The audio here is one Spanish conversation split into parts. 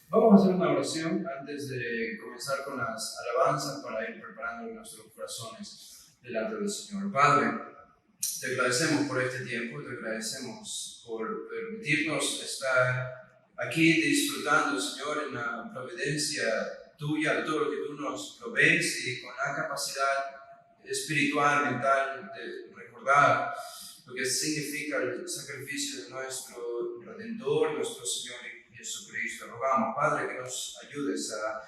Vamos a hacer una oración antes de comenzar con las alabanzas para ir preparando nuestros corazones delante del Señor. Padre, te agradecemos por este tiempo, te agradecemos por permitirnos estar aquí disfrutando, Señor, en la providencia tuya, de todo lo que tú nos provees y con la capacidad espiritual, mental de recordar lo que significa el sacrificio de nuestro Redentor, nuestro Señor Jesucristo. Rogamos, Padre, que nos ayudes a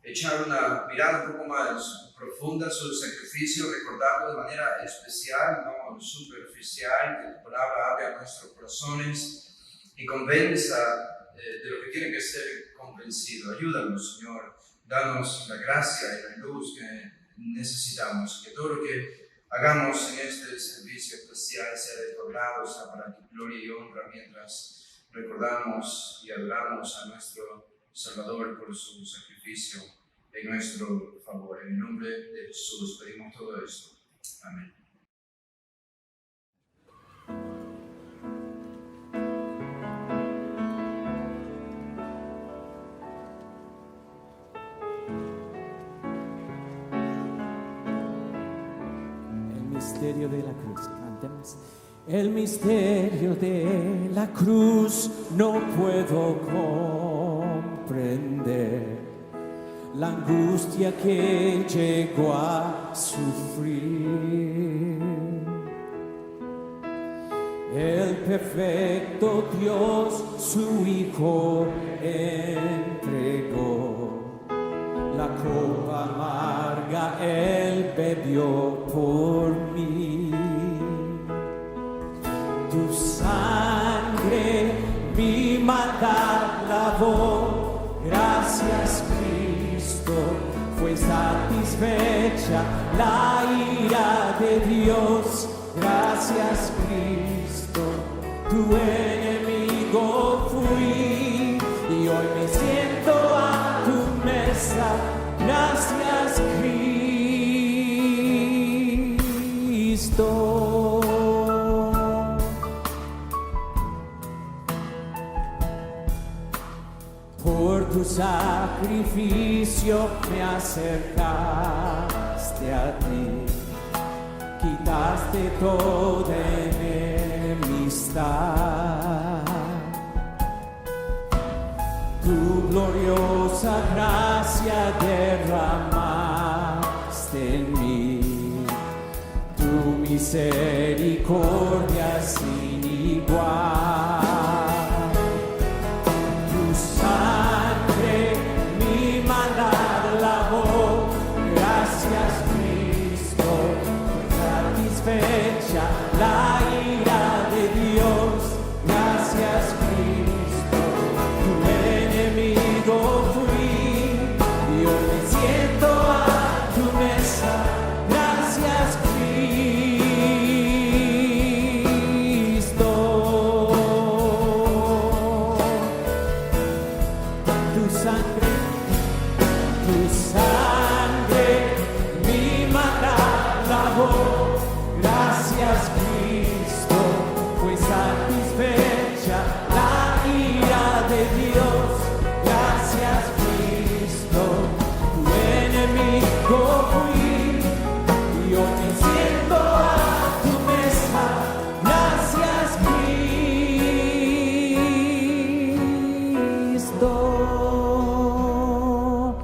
echar una mirada un poco más profunda sobre el sacrificio, recordarlo de manera especial, no superficial, que tu palabra hable a nuestros corazones y convenza de lo que tiene que ser convencido. Ayúdanos, Señor, danos la gracia y la luz que necesitamos, que todo lo que hagamos en este servicio especial sea de tu agrado, sea para tu gloria y honra, mientras recordamos y adoramos a nuestro Salvador por su sacrificio en nuestro favor. En el nombre de Jesús pedimos todo esto. Amén. El misterio de la cruz, cantemos. El misterio de la cruz no puedo comprender, la angustia que llegó a sufrir. El perfecto Dios su Hijo entregó, la copa amarga Él bebió por mí. Tu sangre mi maldad lavó, gracias Cristo, fue satisfecha la ira de Dios, gracias Cristo, tu enemigo fui y hoy me siento a tu mesa, gracias Cristo. Por tu sacrificio me acercaste a ti, quitaste toda enemistad. Tu gloriosa gracia derramaste en mí, tu misericordia sin igual. La ira de Dios, gracias Cristo, tu enemigo fui y hoy me siento a tu mesa, gracias Cristo. Tu sangre mi maldad lavó. Gracias Cristo, fue satisfecha la ira de Dios. Gracias Cristo, tu enemigo fui y hoy me siento a tu mesa. Gracias Cristo,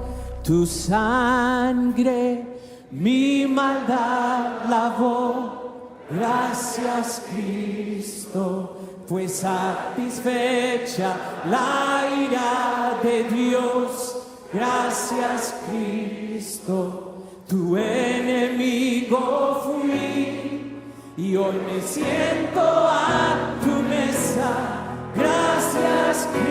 tu sangre mi maldad lavó. Gracias Cristo, fue satisfecha la ira de Dios. Gracias Cristo, tu enemigo fui y hoy me siento a tu mesa. Gracias Cristo.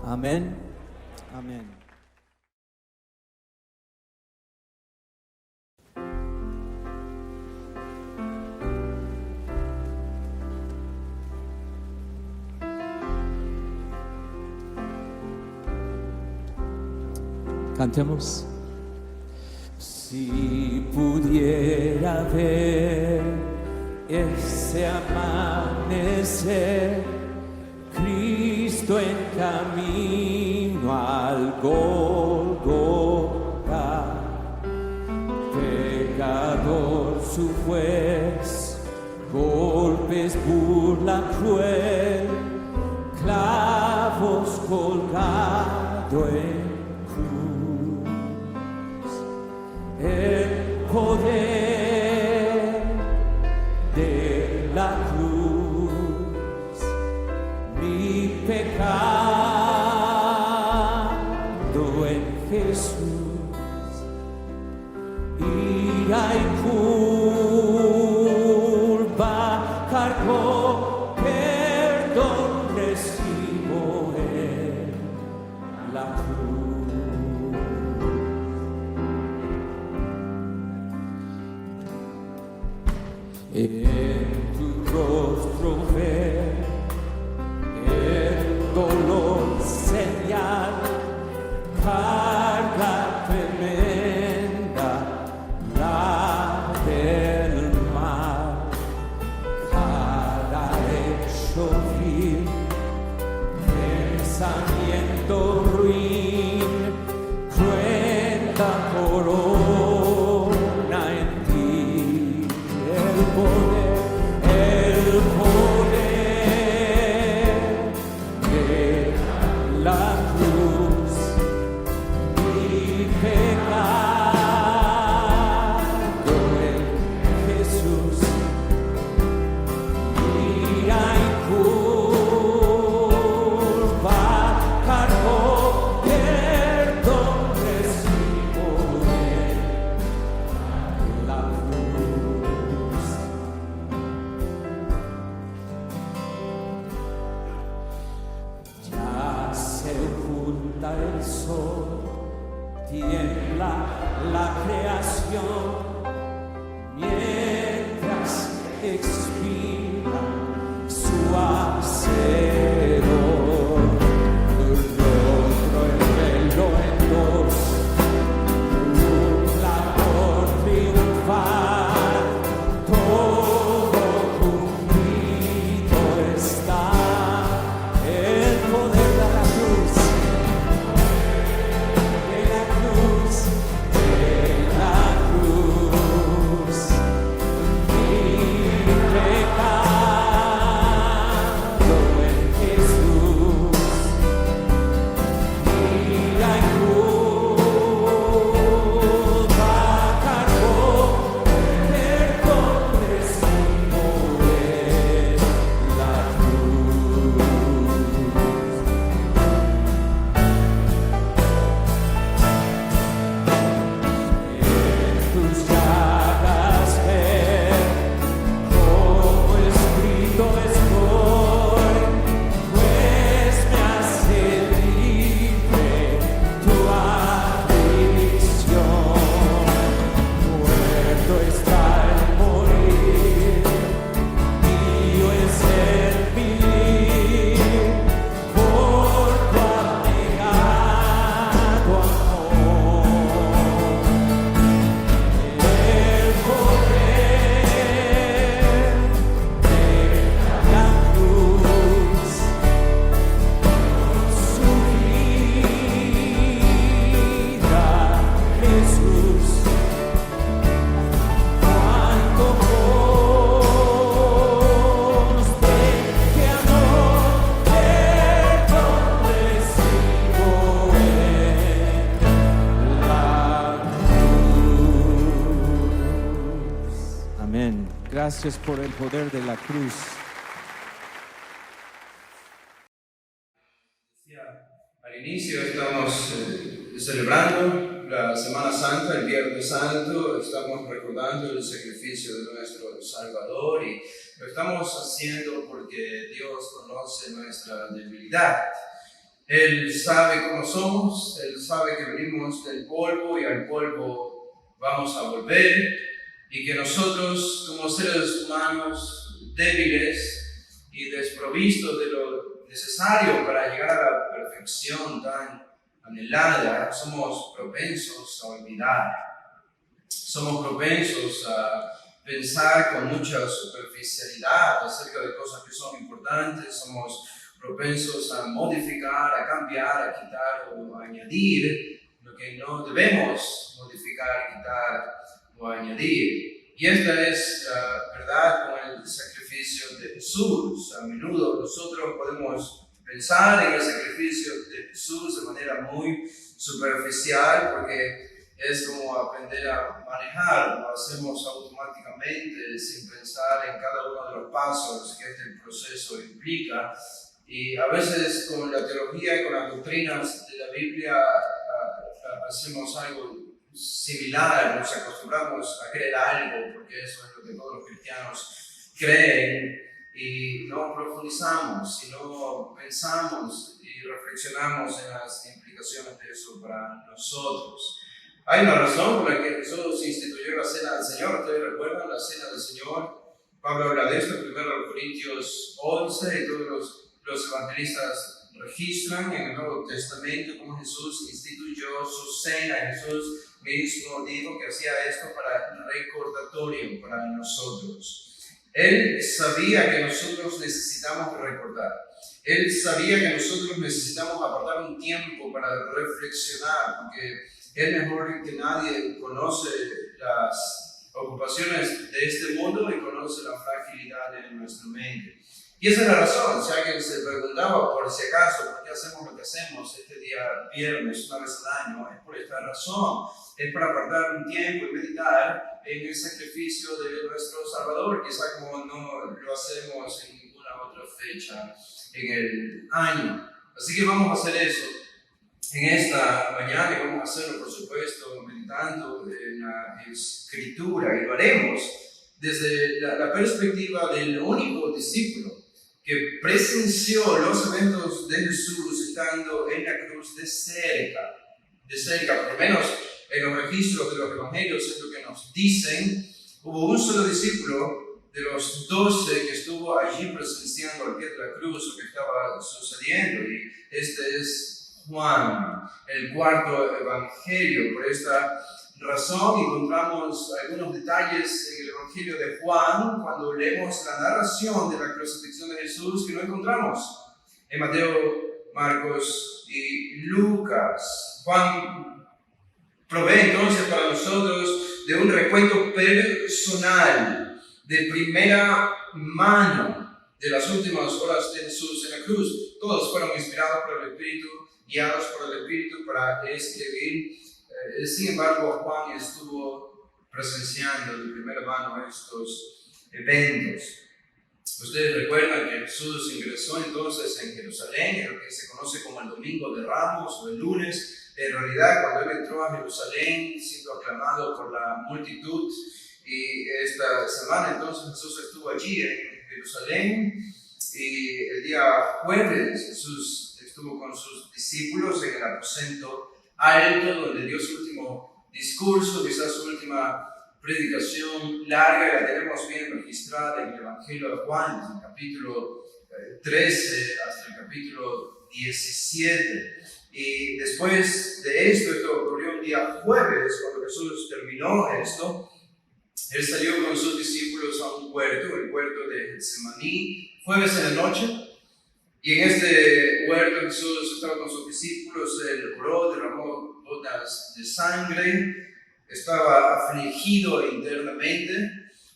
Amén. Amén. Cantemos. Si pudiera ver ese amanecer, Cristo en camino al Gólgota, pecador su juez, golpes, burla cruel, clavos colgado en cruz. El poder de la cruz, mi pecado en Jesús, ira y culpa cargó, perdón recibo en la cruz. En tu rostro ver el dolor señal, carga tremenda, la del mal, cada hecho vil, pensamiento ruin, cruenta corona en ti. El poder de la cruz, mi pecado en Jesús, ira y culpa cargó, perdón recibo en la cruz. Ya se oculta el sol, tiembla la creación, mientras expira su hacedor. El rostro, el velo en dos, un labor triunfal, todo cumplido está. El poder de la cruz, de la cruz, de la cruz, mi pecado en Jesús, ira y culpa cargó, perdón recibo en la cruz. En tus llagas ver como escrito estoy, pues me hace libre tu aflicción. Muerto está el morir, mío es el vivir, por tu abnegado amor. El poder de la cruz, su vida, Jesús, cuánto conste que amor, perdón recibo en la cruz. Amén. Gracias por el poder de la cruz. Al inicio estamos celebrando la Semana Santa, el Viernes Santo, estamos recordando el sacrificio de nuestro Salvador y lo estamos haciendo porque Dios conoce nuestra debilidad. Él sabe cómo somos, Él sabe que venimos del polvo y al polvo vamos a volver y que nosotros como seres humanos débiles y desprovistos de lo necesario para llegar a la perfección tan anhelada, somos propensos a olvidar, somos propensos a pensar con mucha superficialidad acerca de cosas que son importantes, somos propensos a modificar, a cambiar, a quitar o a añadir lo que no debemos modificar, quitar o añadir. Y esta es la verdad con el sacrificio de Jesús. A menudo nosotros podemos pensar en el sacrificio de Jesús de manera muy superficial, porque es como aprender a manejar, lo hacemos automáticamente sin pensar en cada uno de los pasos que este proceso implica. Y a veces con la teología y con las doctrinas de la Biblia hacemos algo similar, nos acostumbramos a creer algo, porque eso es lo que todos los cristianos creen, y no profundizamos, y no pensamos y reflexionamos en las implicaciones de eso para nosotros. Hay una razón por la que Jesús instituyó la Cena del Señor. ¿Ustedes recuerdan la Cena del Señor? Pablo habla de esto en 1 Corintios 11, y todos los evangelistas registran en el Nuevo Testamento cómo Jesús instituyó su cena. Jesús mismo dijo que hacía esto para recordatorio para nosotros. Él sabía que nosotros necesitamos recordar. Él sabía que nosotros necesitamos apartar un tiempo para reflexionar, porque Él mejor que nadie conoce las ocupaciones de este mundo y conoce la fragilidad de nuestra mente. Y esa es la razón. Si alguien se preguntaba por si acaso por qué hacemos lo que hacemos este día viernes una vez al año, es por esta razón. Es para apartar un tiempo y meditar en el sacrificio de nuestro Salvador, quizá como no lo hacemos en ninguna otra fecha en el año. Así que vamos a hacer eso en esta mañana, y vamos a hacerlo, por supuesto, meditando en la Escritura, y lo haremos desde la perspectiva del único discípulo que presenció los eventos de Jesús estando en la cruz de cerca, por lo menos en los registros de los evangelios es lo que nos dicen. Hubo un solo discípulo de los 12 que estuvo allí presenciando al pie de la cruz lo que estaba sucediendo, y este es Juan, el cuarto evangelio. Por esta razón encontramos algunos detalles en el evangelio de Juan cuando leemos la narración de la crucifixión de Jesús que no encontramos en Mateo, Marcos y Lucas. Juan provee entonces para nosotros de un recuento personal de primera mano de las últimas horas de Jesús en la cruz. Todos fueron inspirados por el Espíritu, guiados por el Espíritu para escribir. Sin embargo, Juan estuvo presenciando de primera mano estos eventos. Ustedes recuerdan que Jesús ingresó entonces en Jerusalén, en lo que se conoce como el Domingo de Ramos o el lunes. En realidad, cuando él entró a Jerusalén, siendo aclamado por la multitud, y esta semana entonces Jesús estuvo allí en Jerusalén, y el día jueves Jesús estuvo con sus discípulos en el aposento alto, donde dio su último discurso, quizás su última predicación larga, y la tenemos bien registrada en el Evangelio de Juan, desde el capítulo 13 hasta el capítulo 17. Y después de esto ocurrió un día jueves, cuando Jesús terminó esto. Él salió con sus discípulos a un huerto, el huerto de Getsemaní, jueves en la noche. Y en este huerto Jesús estaba con sus discípulos, él oró, derramó gotas de sangre, estaba afligido internamente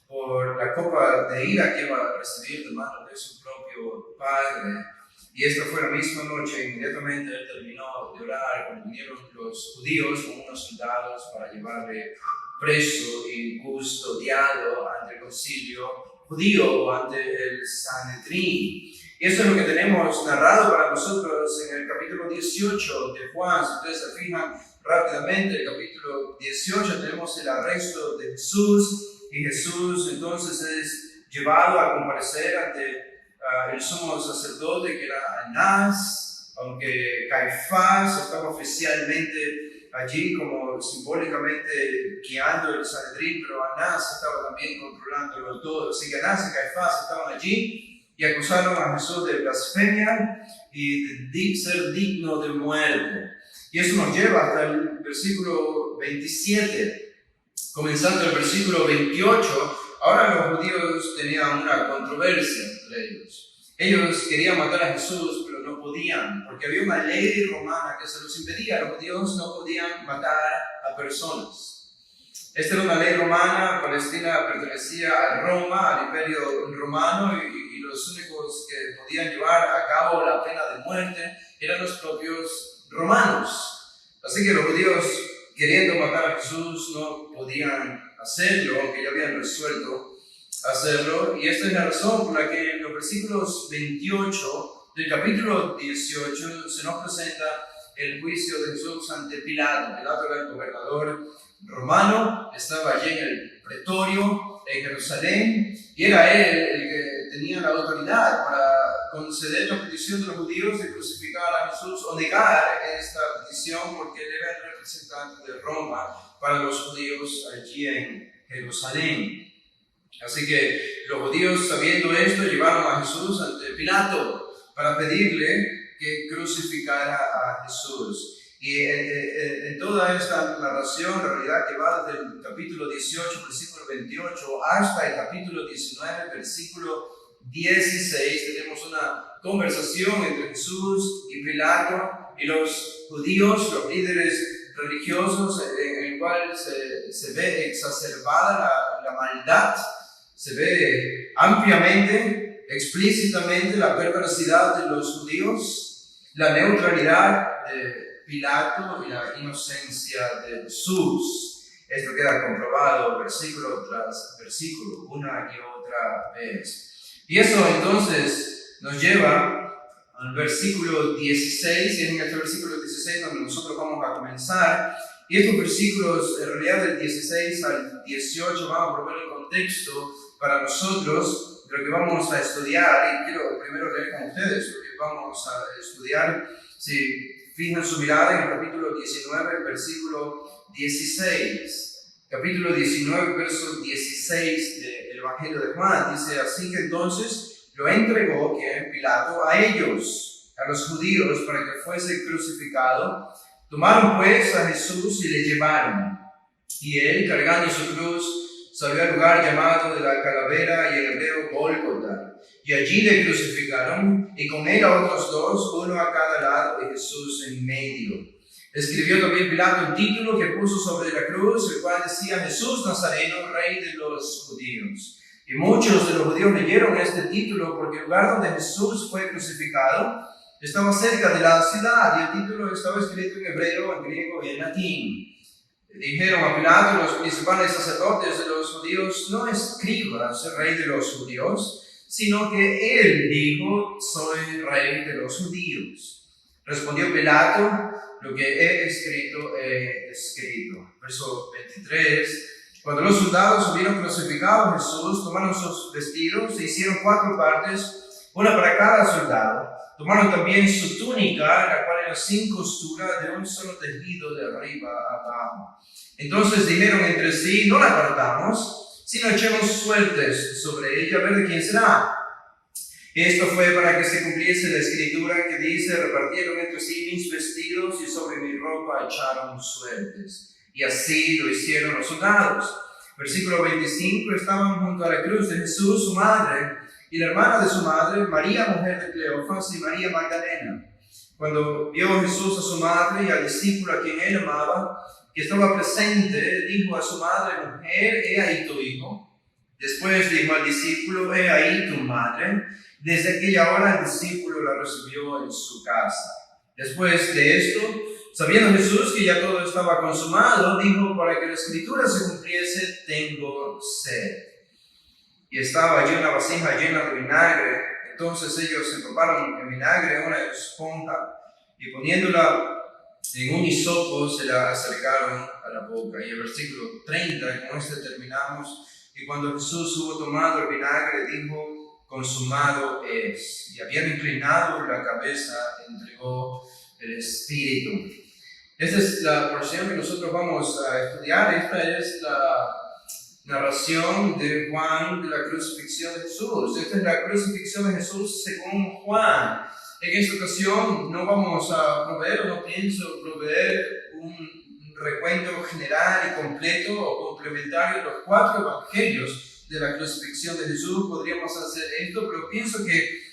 por la copa de ira que iba a recibir de manos de su propio Padre. Y esta fue la misma noche, inmediatamente él terminó de orar, cuando vinieron los judíos con unos soldados para llevarle preso y custodiado ante el concilio judío o ante el Sanedrín. Y eso es lo que tenemos narrado para nosotros en el capítulo 18 de Juan. Si ustedes se fijan rápidamente, el capítulo 18 tenemos el arresto de Jesús, y Jesús entonces es llevado a comparecer ante el sumo sacerdote, que era Anás, aunque Caifás estaba oficialmente allí como simbólicamente guiando el Sanedrín, pero Anás estaba también controlándolo todo. Así que Anás y Caifás estaban allí y acusaron a Jesús de blasfemia y de ser digno de muerte. Y eso nos lleva hasta el versículo 27. Comenzando el versículo 28, ahora los judíos tenían una controversia entre ellos. Ellos querían matar a Jesús, pero no podían, porque había una ley romana que se los impedía. Los judíos no podían matar a personas. Esta era una ley romana. Palestina pertenecía a Roma, al imperio romano, y los únicos que podían llevar a cabo la pena de muerte eran los propios romanos. Así que los judíos, queriendo matar a Jesús, no podían hacerlo, aunque ya habían resuelto hacerlo. Y esta es la razón por la que en los versículos 28 del capítulo 18 se nos presenta el juicio de Jesús ante Pilato. Pilato era el gobernador romano, estaba allí en el pretorio en Jerusalén, y era él el que tenía la autoridad para conceder la petición de los judíos de crucificar a Jesús o negar esta petición, porque él era el representante de Roma para los judíos allí en Jerusalén. Así que los judíos, sabiendo esto, llevaron a Jesús ante Pilato para pedirle que crucificara a Jesús. Y en toda esta narración, la realidad que va desde el capítulo 18, versículo 28, hasta el capítulo 19, versículo 16, tenemos una conversación entre Jesús y Pilato y los judíos, los líderes religiosos, en el cual se ve exacerbada la maldad. Se ve ampliamente, explícitamente la perversidad de los judíos, la neutralidad de Pilato y la inocencia de Jesús. Esto queda comprobado versículo tras versículo, una y otra vez. Y eso entonces nos lleva al versículo 16, y es en este versículo 16 donde nosotros vamos a comenzar. Y estos versículos, en realidad del 16 al 18, vamos a poner el contexto para nosotros de lo que vamos a estudiar. Y quiero primero leer con ustedes lo que vamos a estudiar. Si fijan su mirada en el capítulo 19, versículo 16. Capítulo 19, verso 16 del Evangelio de Juan. Dice: así que entonces lo entregó, que Pilato, a ellos, a los judíos, para que fuese crucificado. Tomaron pues a Jesús y le llevaron. Y él, cargando su cruz, salió al lugar llamado de la Calavera, y en hebreo Gólgota. Y allí le crucificaron, y con él a otros dos, uno a cada lado, y Jesús en medio. Escribió también Pilato un título que puso sobre la cruz, el cual decía: Jesús Nazareno, Rey de los Judíos. Y muchos de los judíos leyeron este título, porque el lugar donde Jesús fue crucificado estaba cerca de la ciudad, y el título estaba escrito en hebreo, en griego y en latín. Dijeron a Pilato los principales sacerdotes de los judíos: no escribas Rey de los Judíos, sino que él dijo: soy Rey de los Judíos. Respondió Pilato: lo que he escrito, he escrito. Verso 23. Cuando los soldados hubieron crucificado a Jesús, tomaron sus vestidos e hicieron 4 partes, una para cada soldado. Tomaron también su túnica, la cual era sin costura, de un solo tejido de arriba a abajo. Entonces dijeron entre sí: no la partamos, sino echemos suertes sobre ella, a ver de quién será. Esto fue para que se cumpliese la escritura que dice: repartieron entre sí mis vestidos, y sobre mi ropa echaron suertes. Y así lo hicieron los soldados. Versículo 25. Estaban junto a la cruz de Jesús su madre, y la hermana de su madre, María, mujer de Cleofas, y María Magdalena. Cuando vio Jesús a su madre y al discípulo a quien él amaba, que estaba presente, dijo a su madre: mujer, he ahí tu hijo. Después dijo al discípulo: he ahí tu madre. Desde aquella hora el discípulo la recibió en su casa. Después de esto, sabiendo Jesús que ya todo estaba consumado, dijo: para que la escritura se cumpliese, tengo sed. Y estaba allí una vasija llena de vinagre. Entonces ellos empaparon en vinagre una esponja, y poniéndola en un hisopo se la acercaron a la boca. Y el versículo 30, con este terminamos: y cuando Jesús hubo tomado el vinagre, dijo: consumado es. Y habiendo inclinado la cabeza, entregó el Espíritu. Esta es la porción que nosotros vamos a estudiar. Esta es la narración de Juan de la crucifixión de Jesús. Esta es la crucifixión de Jesús según Juan. En esta ocasión no vamos a proveer, o no pienso proveer un recuento general y completo o complementario de los 4 evangelios de la crucifixión de Jesús, podríamos hacer esto, pero pienso que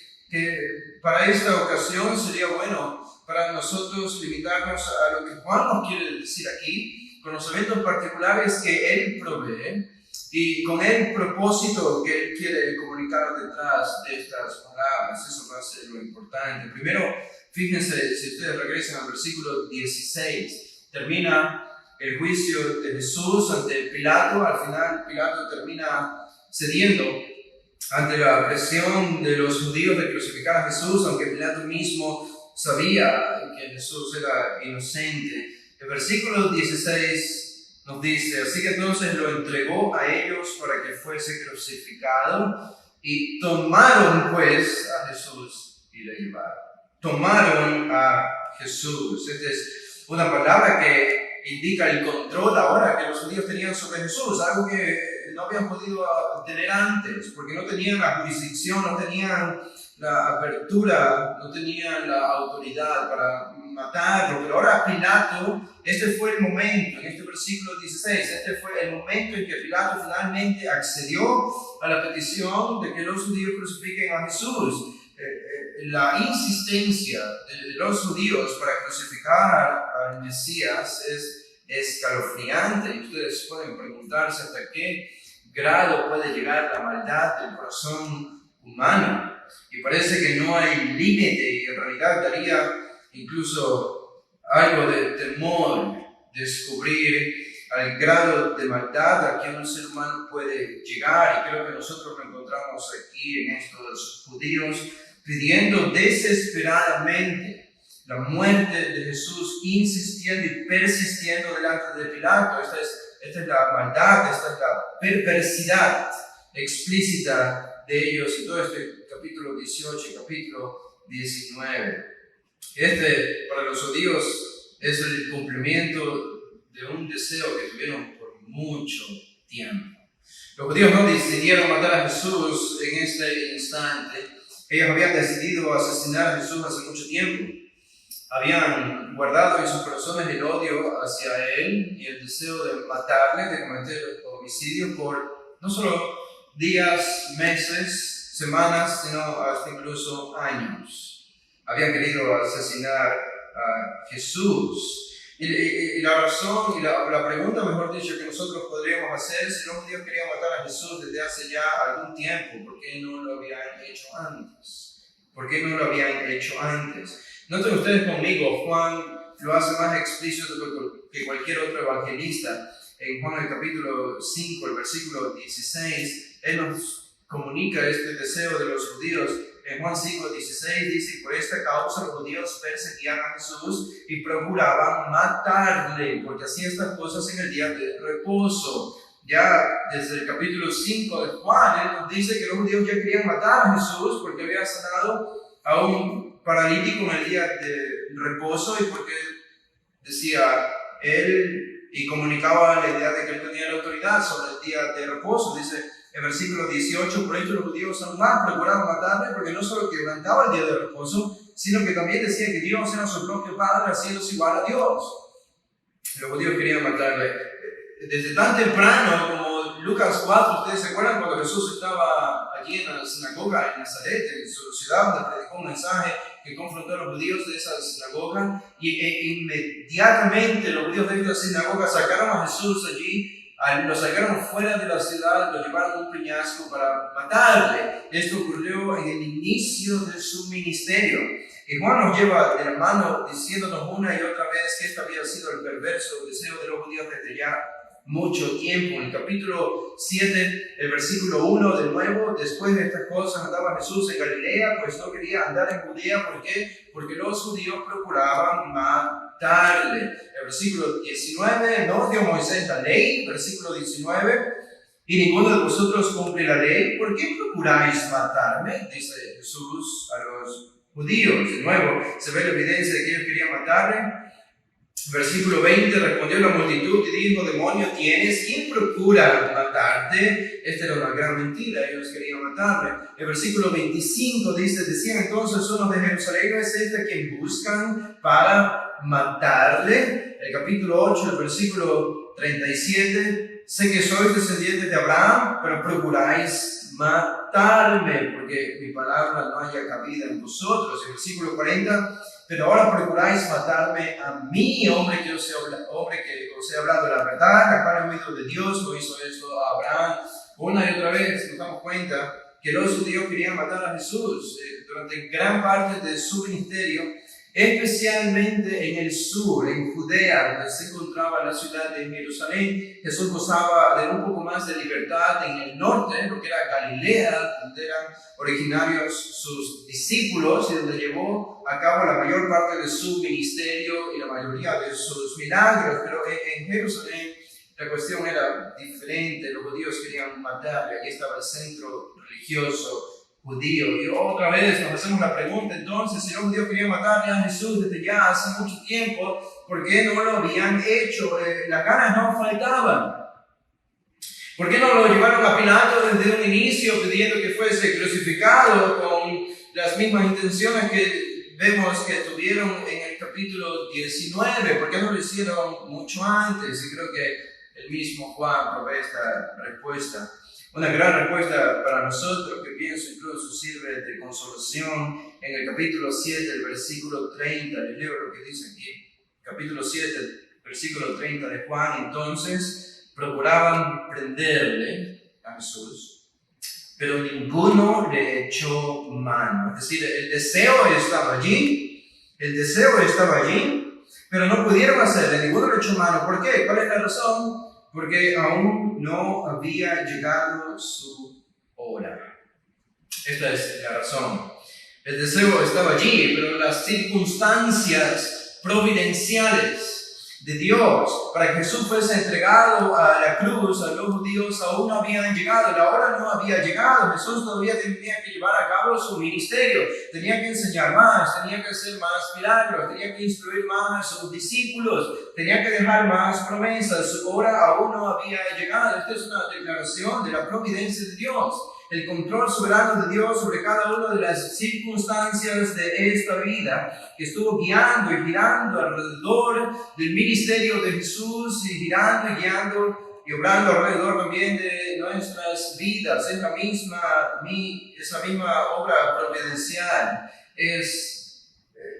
para esta ocasión sería bueno para nosotros limitarnos a lo que Juan nos quiere decir aquí, con los eventos particulares que Él provee y con el propósito que Él quiere comunicar detrás de estas palabras. Eso va a ser lo importante. Primero, fíjense, si ustedes regresan al versículo 16, termina el juicio de Jesús ante Pilato. Al final, Pilato termina cediendo ante la presión de los judíos de crucificar a Jesús, aunque Pilato mismo sabía que Jesús era inocente. El versículo 16 nos dice: así que entonces lo entregó a ellos para que fuese crucificado, y tomaron pues a Jesús y le llevaron. Tomaron a Jesús. Esta es una palabra que indica el control ahora que los judíos tenían sobre Jesús, algo que no habían podido tener antes, porque no tenían la jurisdicción, no tenían la apertura, no tenían la autoridad para matarlo. Pero ahora Pilato, este fue el momento, en este versículo 16, este fue el momento en que Pilato finalmente accedió a la petición de que los judíos crucifiquen a Jesús. La insistencia de los judíos para crucificar al Mesías es escalofriante, y ustedes pueden preguntarse hasta qué grado puede llegar la maldad del corazón humano. Y parece que no hay límite, y en realidad daría incluso algo de temor descubrir al grado de maldad a que un ser humano puede llegar. Y creo que nosotros lo encontramos aquí en estos judíos pidiendo desesperadamente la muerte de Jesús, insistiendo y persistiendo delante de Pilato. Esta es la maldad, esta es la perversidad explícita de ellos, y todo este capítulo 18 y capítulo 19. Para los judíos es el cumplimiento de un deseo que tuvieron por mucho tiempo. Los judíos no decidieron matar a Jesús en este instante. Ellos habían decidido asesinar a Jesús hace mucho tiempo. Habían guardado en sus corazones el odio hacia Él y el deseo de matarle, de cometer homicidio por no solo días, meses, semanas, sino hasta incluso años. Habían querido asesinar a Jesús. Y la razón, y la pregunta, mejor dicho, que nosotros podríamos hacer, si los judíos querían matar a Jesús desde hace ya algún tiempo, ¿por qué no lo habían hecho antes? ¿Por qué no lo habían hecho antes? Noten ustedes conmigo, Juan lo hace más explícito que cualquier otro evangelista. En Juan el capítulo 5, el versículo 16, él nos comunica este deseo de los judíos. En Juan 5, 16 dice: por esta causa los judíos perseguían a Jesús y procuraban matarle, porque hacía estas cosas en el día de reposo. Ya desde el capítulo 5 de Juan, él nos dice que los judíos ya querían matar a Jesús porque había sanado a un paralítico en el día de reposo, y porque decía él y comunicaba la idea de que él tenía la autoridad sobre el día de reposo. Dice en versículo 18: por ello los judíos aún más procuraban matarle, porque no solo quebrantaba el día de reposo, sino que también decía que Dios era su propio Padre, haciéndose igual a Dios. Los judíos querían matarle desde tan temprano como Lucas 4. Ustedes se acuerdan cuando Jesús estaba allí en la sinagoga en Nazaret, en su ciudad, donde predicó un mensaje que confrontó a los judíos de esa sinagoga, y inmediatamente los judíos de esa sinagoga sacaron a Jesús allí, lo sacaron fuera de la ciudad, lo llevaron a un peñasco para matarle. Esto ocurrió en el inicio de su ministerio. Y Juan nos lleva de la mano diciéndonos una y otra vez que esto había sido el perverso deseo de los judíos desde ya mucho tiempo. En el capítulo 7, el versículo 1, de nuevo: después de estas cosas andaba Jesús en Galilea, pues no quería andar en Judea. ¿Por qué? Porque los judíos procuraban matarle. El versículo 19: no dio Moisés la ley. Versículo 19: y ninguno de vosotros cumple la ley. ¿Por qué procuráis matarme? Dice Jesús a los judíos. De nuevo se ve la evidencia de que ellos querían matarle. Versículo 20: respondió la multitud y dijo: demonio tienes, ¿quién procura matarte? Esta era una gran mentira, ellos querían matarle. El versículo 25 dice: decían entonces unos de Jerusalén: ¿no es este quien buscan para matarle? El capítulo 8, el versículo 37: sé que sois descendientes de Abraham, pero procuráis matarme, porque mi palabra no haya cabida en vosotros. El versículo 40, pero ahora procuráis matarme a mí, hombre que os he hablado la verdad, la cual he oído de Dios, no hizo eso a Abraham. Una y otra vez nos damos cuenta que los judíos querían matar a Jesús durante gran parte de su ministerio, especialmente en el sur, en Judea, donde se encontraba la ciudad de Jerusalén. Jesús gozaba de un poco más de libertad en el norte, lo que era Galilea, donde eran originarios sus discípulos y donde llevó a cabo la mayor parte de su ministerio y la mayoría de sus milagros. Pero en Jerusalén la cuestión era diferente. Los judíos querían matarle, allí estaba el centro religioso judío. Y otra vez nos hacemos la pregunta, entonces, si los judíos querían matarle a Jesús desde ya hace mucho tiempo, ¿por qué no lo habían hecho? Las ganas no faltaban. ¿Por qué no lo llevaron a Pilato desde un inicio pidiendo que fuese crucificado con las mismas intenciones que vemos que tuvieron en el capítulo 19? ¿Por qué no lo hicieron mucho antes? Y creo que el mismo Juan provee esta respuesta. Una gran respuesta para nosotros, que pienso incluso sirve de consolación. En el capítulo 7, el versículo 30, les leo lo que dice aquí. Capítulo 7, versículo 30 de Juan. Entonces procuraban prenderle a Jesús, pero ninguno le echó mano. Es decir, el deseo estaba allí, pero no pudieron hacerle, ninguno le echó mano. ¿Por qué? ¿Cuál es la razón? Porque aún no había llegado su hora. Esta es la razón. El deseo estaba allí, pero las circunstancias providenciales de Dios para que Jesús fuese entregado a la cruz a los judíos aún no habían llegado. La hora no había llegado. Jesús todavía tenía que llevar a cabo su ministerio, tenía que enseñar más, tenía que hacer más milagros, tenía que instruir más a sus discípulos, tenía que dejar más promesas. Su hora aún no había llegado. Esta es una declaración de la providencia de Dios, el control soberano de Dios sobre cada una de las circunstancias de esta vida, que estuvo guiando y girando alrededor del ministerio de Jesús, y girando y guiando y obrando alrededor también de nuestras vidas. Es la misma obra providencial, es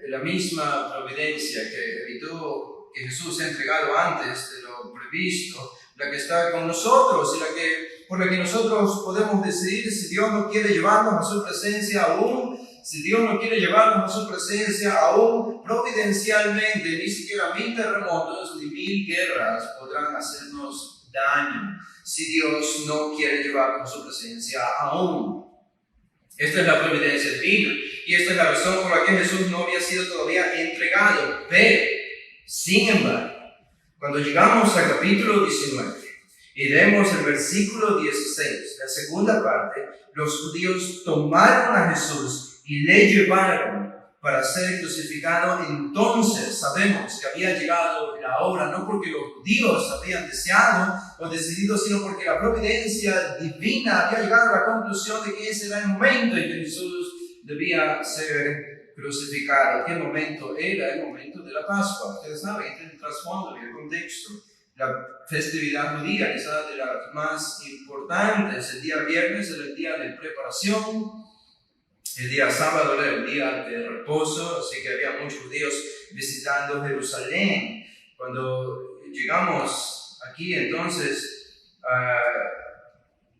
la misma providencia que evitó que Jesús sea entregado antes de lo previsto, la que está con nosotros y por la que nosotros podemos decidir si Dios no quiere llevarnos a su presencia aún, providencialmente. Ni siquiera 1000 terremotos ni 1000 guerras podrán hacernos daño si Dios no quiere llevarnos a su presencia aún. Esta es la providencia divina y esta es la razón por la que Jesús no había sido todavía entregado. Pero, sin embargo, cuando llegamos al capítulo 19 y leemos el versículo 16, la segunda parte, los judíos tomaron a Jesús y le llevaron para ser crucificado. Entonces sabemos que había llegado la hora, no porque los judíos habían deseado o decidido, sino porque la providencia divina había llegado a la conclusión de que ese era el momento en que Jesús debía ser crucificado. ¿Qué momento era? El momento de la Pascua. Ustedes saben, este es el trasfondo y el contexto. La festividad judía, quizás de las más importantes. El día viernes era el día de preparación, el día sábado era el día de reposo, así que había muchos judíos visitando Jerusalén. Cuando llegamos aquí, entonces,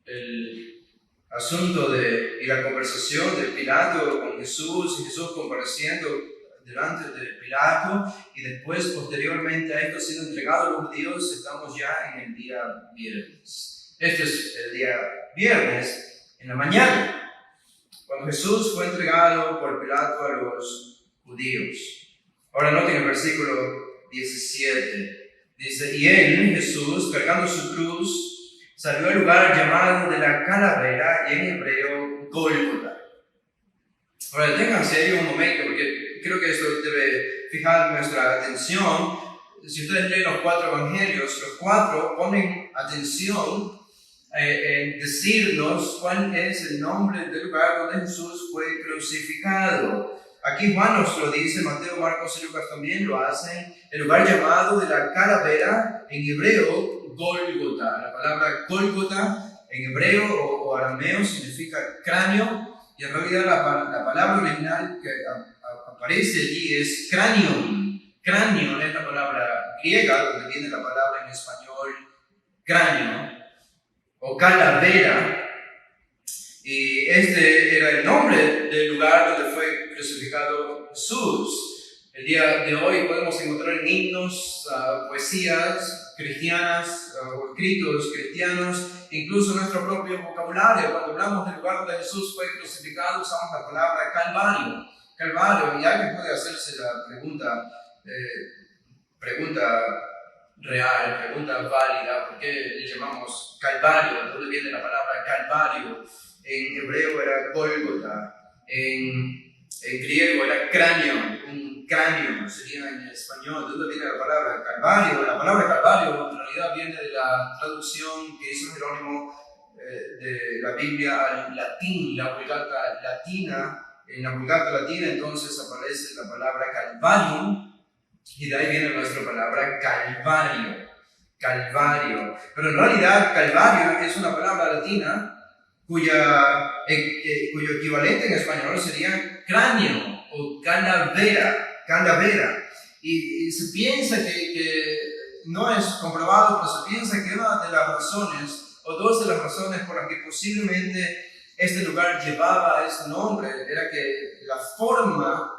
el asunto y la conversación de Pilato con Jesús, y Jesús compareciendo delante de Pilato, y después, posteriormente a esto siendo entregado a los judíos, estamos ya en el día viernes. Este es el día viernes, en la mañana, cuando Jesús fue entregado por Pilato a los judíos. Ahora noten el versículo 17. Dice, y él, Jesús, cargando su cruz, salió al lugar llamado de la calavera, y en hebreo, Gólgota. Ahora deténganse ahí un momento, porque creo que esto debe fijar nuestra atención. Si ustedes leen los 4 evangelios, los 4 ponen atención en decirnos cuál es el nombre del lugar donde Jesús fue crucificado. Aquí Juan nos lo dice, Mateo, Marcos y Lucas también lo hacen, el lugar llamado de la calavera, en hebreo, Gólgota. La palabra Gólgota en hebreo o arameo significa cráneo, y en realidad la palabra original que aparece allí es cranion. Cranion es la palabra griega, donde viene la palabra en español cráneo, o calavera. Y este era el nombre del lugar donde fue crucificado Jesús. El día de hoy podemos encontrar en himnos, poesías cristianas, o escritos cristianos, incluso nuestro propio vocabulario. Cuando hablamos del lugar donde Jesús fue crucificado, usamos la palabra Calvario. Calvario, y alguien puede hacerse la pregunta real, pregunta válida, ¿por qué le llamamos Calvario? ¿De dónde viene la palabra Calvario? En hebreo era Gólgota, en griego era cráneo, un cráneo sería en español. ¿De dónde viene la palabra Calvario? La palabra Calvario en realidad viene de la traducción que hizo Jerónimo de la Biblia al latín, la Vulgata latina. En la Vulgata latina entonces aparece la palabra Calvarium, y de ahí viene nuestra palabra Calvario. Calvario. Pero en realidad Calvario es una palabra latina cuyo equivalente en español sería cráneo o calavera. Y se piensa que no es comprobado, pero se piensa que una de las razones, o dos de las razones por las que posiblemente este lugar llevaba ese nombre, era que la forma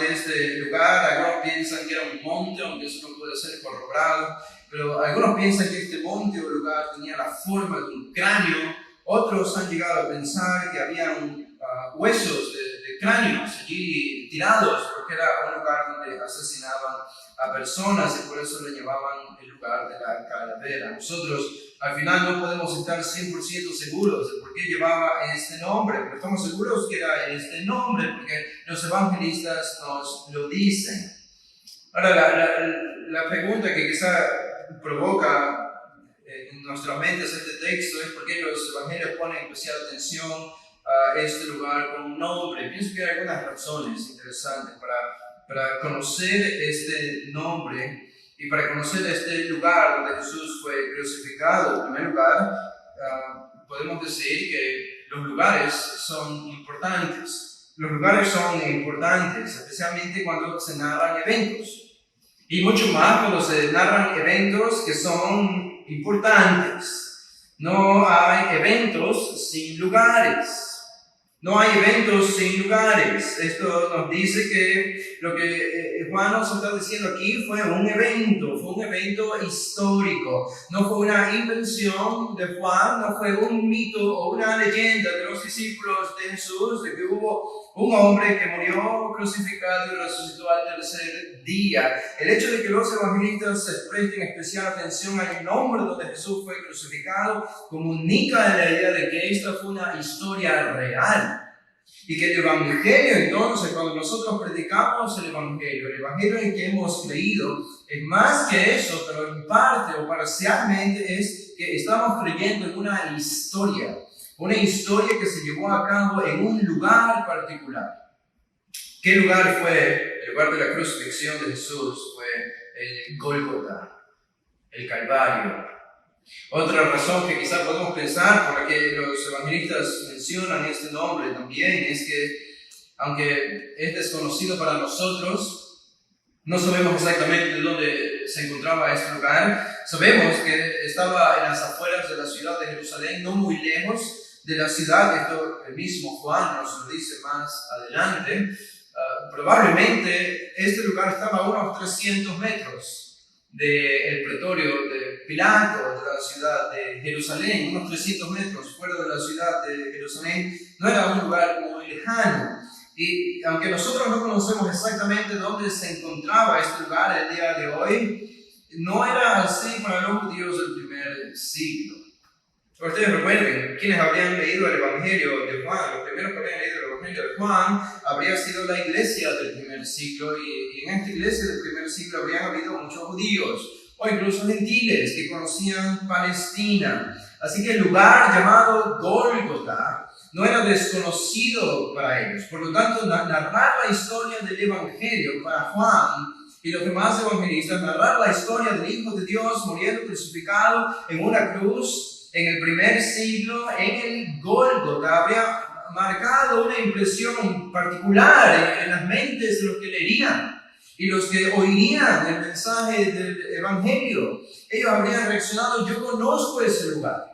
de este lugar, algunos piensan que era un monte, aunque eso no puede ser corroborado, pero algunos piensan que este monte o lugar tenía la forma de un cráneo. Otros han llegado a pensar que habían huesos de cráneos allí tirados, porque era un lugar donde asesinaban a personas y por eso le llamaban el lugar de la calavera. Nosotros al final no podemos estar 100% seguros de por qué llevaba este nombre, pero estamos seguros que era este nombre porque los evangelistas nos lo dicen. Ahora, la pregunta que quizá provoca en nuestra mente este texto es por qué los evangelios ponen especial atención a este lugar con un nombre. Pienso que hay algunas razones interesantes para conocer este nombre y para conocer este lugar donde Jesús fue crucificado. En primer lugar, podemos decir que los lugares son importantes. Los lugares son importantes, especialmente cuando se narran eventos. Y mucho más cuando se narran eventos que son importantes. No hay eventos sin lugares. No hay eventos sin lugares. Esto nos dice que lo que Juan nos está diciendo aquí fue un evento histórico. No fue una invención de Juan, no fue un mito o una leyenda de los discípulos de Jesús, de que hubo un hombre que murió crucificado y resucitó al tercer día. El hecho de que los evangelistas se presten especial atención al nombre donde Jesús fue crucificado comunica la idea de que esta fue una historia real. Y que el Evangelio, entonces, cuando nosotros predicamos el Evangelio en el que hemos creído, es más que eso, pero en parte o parcialmente es que estamos creyendo en una historia que se llevó a cabo en un lugar particular. ¿Qué lugar fue? El lugar de la crucifixión de Jesús fue el Gólgota, el Calvario. Otra razón que quizá podemos pensar por la que los evangelistas mencionan este nombre también es que, aunque es desconocido para nosotros, no sabemos exactamente de dónde se encontraba este lugar. Sabemos que estaba en las afueras de la ciudad de Jerusalén, no muy lejos de la ciudad. Esto el mismo Juan nos lo dice más adelante. Probablemente este lugar estaba a unos 300 metros del pretorio de Pilato, de la ciudad de Jerusalén, unos 300 metros fuera de la ciudad de Jerusalén. No era un lugar muy lejano. Y aunque nosotros no conocemos exactamente dónde se encontraba este lugar el día de hoy, no era así para los judíos del primer siglo. Ustedes recuerden, quienes habrían leído el Evangelio de Juan, los primeros que habrían leído el Evangelio de Juan, habría sido la iglesia del primer siglo, y en esta iglesia del primer siglo habrían habido muchos judíos, o incluso gentiles que conocían Palestina. Así que el lugar llamado Gólgota no era desconocido para ellos. Por lo tanto, narrar la historia del Evangelio para Juan y los demás evangelistas, narrar la historia del Hijo de Dios muriendo crucificado en una cruz en el primer siglo, en el Gólgota, habría marcado una impresión particular en las mentes de los que leerían y los que oirían el mensaje del Evangelio. Ellos habrían reaccionado: yo conozco ese lugar.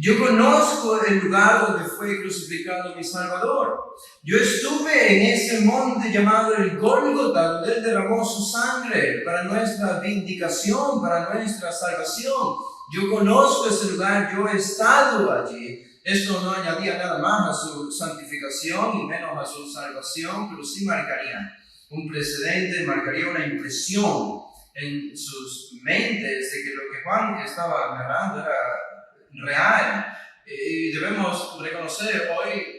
Yo conozco el lugar donde fue crucificado mi Salvador. Yo estuve en ese monte llamado el Gólgota, donde Él derramó su sangre para nuestra vindicación, para nuestra salvación. Yo conozco ese lugar, yo he estado allí. Esto no añadía nada más a su santificación y menos a su salvación, pero sí marcaría un precedente, marcaría una impresión en sus mentes de que lo que Juan estaba narrando era real. Y debemos reconocer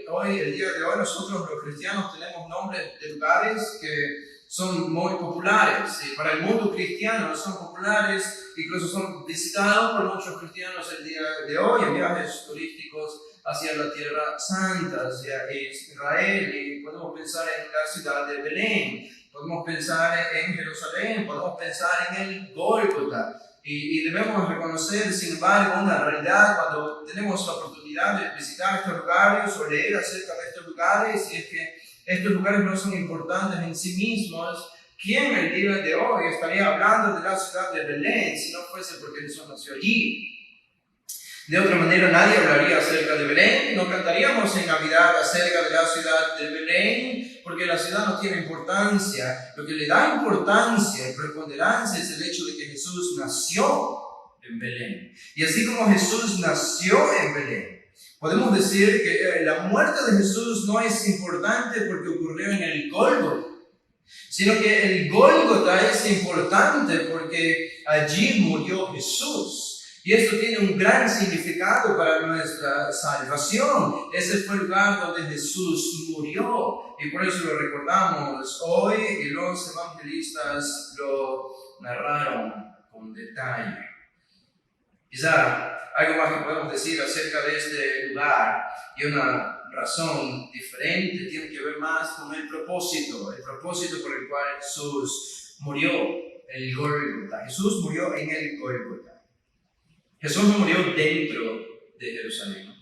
hoy, el día de hoy, nosotros los cristianos tenemos nombres de lugares que son muy populares. Y para el mundo cristiano son populares, incluso son visitados por muchos cristianos el día de hoy en viajes turísticos hacia la Tierra Santa, hacia Israel. Y podemos pensar en la ciudad de Belén, podemos pensar en Jerusalén, podemos pensar en el Gólgota. Y debemos reconocer, sin embargo, una realidad cuando tenemos la oportunidad de visitar estos lugares o leer acerca de estos lugares, y es que estos lugares no son importantes en sí mismos. ¿Quién el día de hoy estaría hablando de la ciudad de Belén si no fuese porque Jesús nació allí? De otra manera, nadie hablaría acerca de Belén, no cantaríamos en Navidad acerca de la ciudad de Belén, porque la ciudad no tiene importancia. Lo que le da importancia y preponderancia es el hecho de que Jesús nació en Belén. Y así como Jesús nació en Belén, podemos decir que la muerte de Jesús no es importante porque ocurrió en el Gólgota, sino que el Gólgota es importante porque allí murió Jesús. Y esto tiene un gran significado para nuestra salvación. Ese fue el lugar donde Jesús murió. Y por eso lo recordamos hoy y los evangelistas lo narraron con detalle. Quizá algo más que podemos decir acerca de este lugar y una razón diferente tiene que ver más con el propósito por el cual Jesús murió en el Gólgota. Jesús murió en el Gólgota. Jesús no murió dentro de Jerusalén.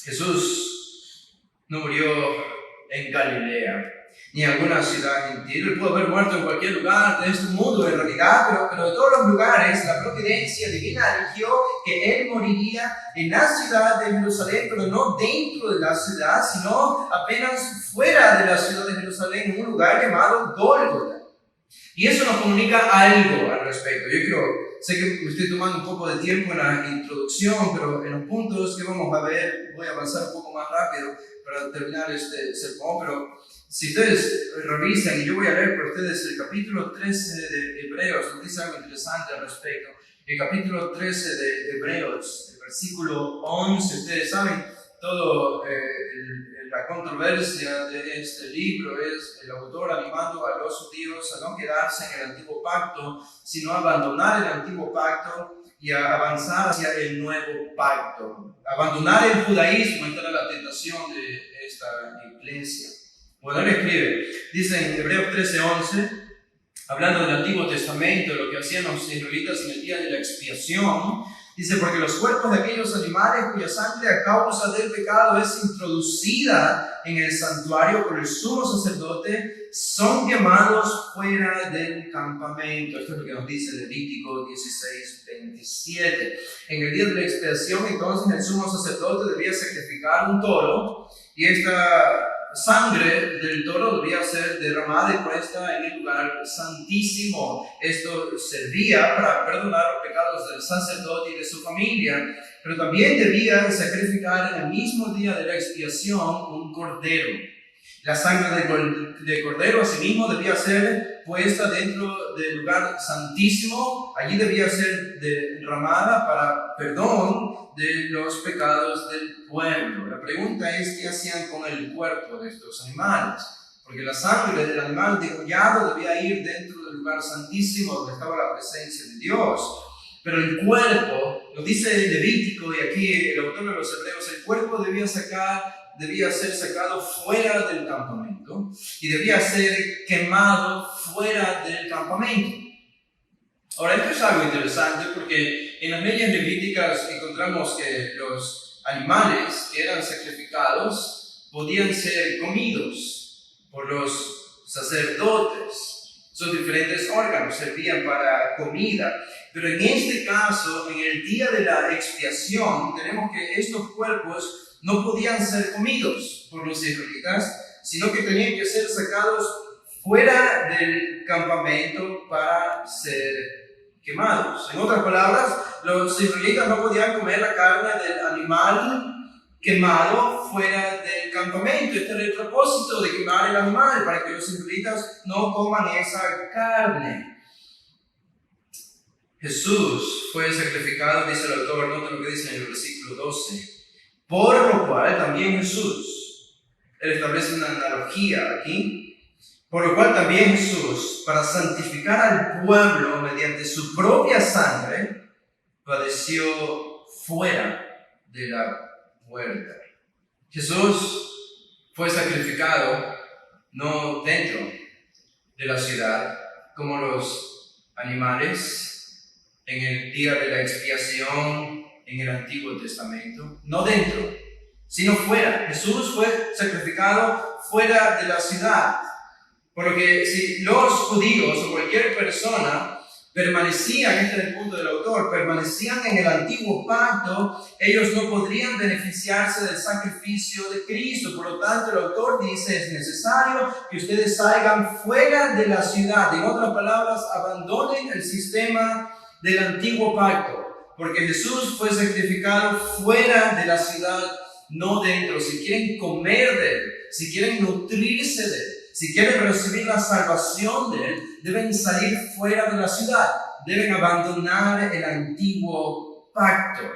Jesús no murió en Galilea, ni en alguna ciudad gentil. Él pudo haber muerto en cualquier lugar de este mundo, en realidad, pero de todos los lugares, la providencia divina eligió que Él moriría en la ciudad de Jerusalén, pero no dentro de la ciudad, sino apenas fuera de la ciudad de Jerusalén, en un lugar llamado Gólgota. Y eso nos comunica algo al respecto. Sé que me estoy tomando un poco de tiempo en la introducción, pero en los puntos que vamos a ver, voy a avanzar un poco más rápido para terminar este sermón, pero si ustedes revisan, y yo voy a leer por ustedes el capítulo 13 de Hebreos, nos dice algo interesante al respecto. El capítulo 13 de Hebreos, el versículo 11, ustedes saben, todo la controversia de este libro es el autor animando a los judíos a no quedarse en el antiguo pacto, sino a abandonar el antiguo pacto y a avanzar hacia el nuevo pacto. Abandonar el judaísmo, esta era la tentación de esta iglesia. Bueno, él escribe, dice en Hebreos 13:11, hablando del Antiguo Testamento, de lo que hacían los israelitas en el día de la expiación, dice: porque los cuerpos de aquellos animales cuya sangre a causa del pecado es introducida en el santuario por el sumo sacerdote, son quemados fuera del campamento. Esto es lo que nos dice Levítico 16:27. En el día de la expiación, entonces, el sumo sacerdote debía sacrificar un toro, y esta sangre del toro debía ser derramada y puesta en el lugar santísimo. Esto servía para perdonar los pecados del sacerdote y de su familia, pero también debía sacrificar en el mismo día de la expiación un cordero. La sangre de cordero asimismo debía ser puesta dentro del lugar santísimo. Allí debía ser derramada para perdón de los pecados del pueblo. La pregunta es: ¿qué hacían con el cuerpo de estos animales? Porque la sangre del animal degollado debía ir dentro del lugar santísimo donde estaba la presencia de Dios. Pero el cuerpo, lo dice Levítico, y aquí el autor de los Hebreos, el cuerpo debía sacar debía ser sacado fuera del campamento y debía ser quemado fuera del campamento. Ahora, esto es algo interesante porque en las leyes levíticas encontramos que los animales que eran sacrificados podían ser comidos por los sacerdotes. Sus diferentes órganos servían para comida. Pero en este caso, en el día de la expiación, tenemos que estos cuerpos no podían ser comidos por los israelitas, sino que tenían que ser sacados fuera del campamento para ser quemados. En otras palabras, los israelitas no podían comer la carne del animal quemado fuera del campamento. Este era el propósito de quemar el animal, para que los israelitas no coman esa carne. Jesús fue sacrificado, dice el autor, noten lo que dice en el versículo 12, por lo cual también Jesús, él establece una analogía aquí, por lo cual también Jesús, para santificar al pueblo mediante su propia sangre, padeció fuera de la puerta. Jesús fue sacrificado no dentro de la ciudad, como los animales en el día de la expiación en el Antiguo Testamento, no dentro, sino fuera. Jesús fue sacrificado fuera de la ciudad. Por lo que si los judíos o cualquier persona permanecían, este es el punto del autor, permanecían en el antiguo pacto, ellos no podrían beneficiarse del sacrificio de Cristo. Por lo tanto, el autor dice, es necesario que ustedes salgan fuera de la ciudad. En otras palabras, abandonen el sistema del antiguo pacto, porque Jesús fue sacrificado fuera de la ciudad, no dentro. Si quieren comer de Él, si quieren nutrirse de Él, si quieren recibir la salvación de Él, deben salir fuera de la ciudad, deben abandonar el antiguo pacto.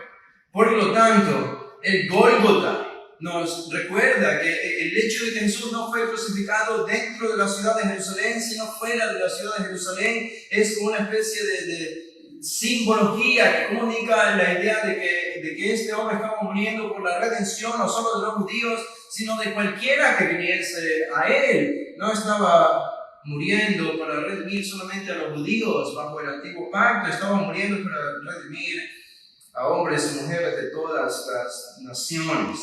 Por lo tanto, el Gólgota nos recuerda que el hecho de que Jesús no fue crucificado dentro de la ciudad de Jerusalén, sino fuera de la ciudad de Jerusalén, es como una especie de simbología que comunica la idea de que este hombre estaba muriendo por la redención no solo de los judíos, sino de cualquiera que viniese a él. No estaba muriendo para redimir solamente a los judíos bajo el antiguo pacto, estaba muriendo para redimir a hombres y mujeres de todas las naciones.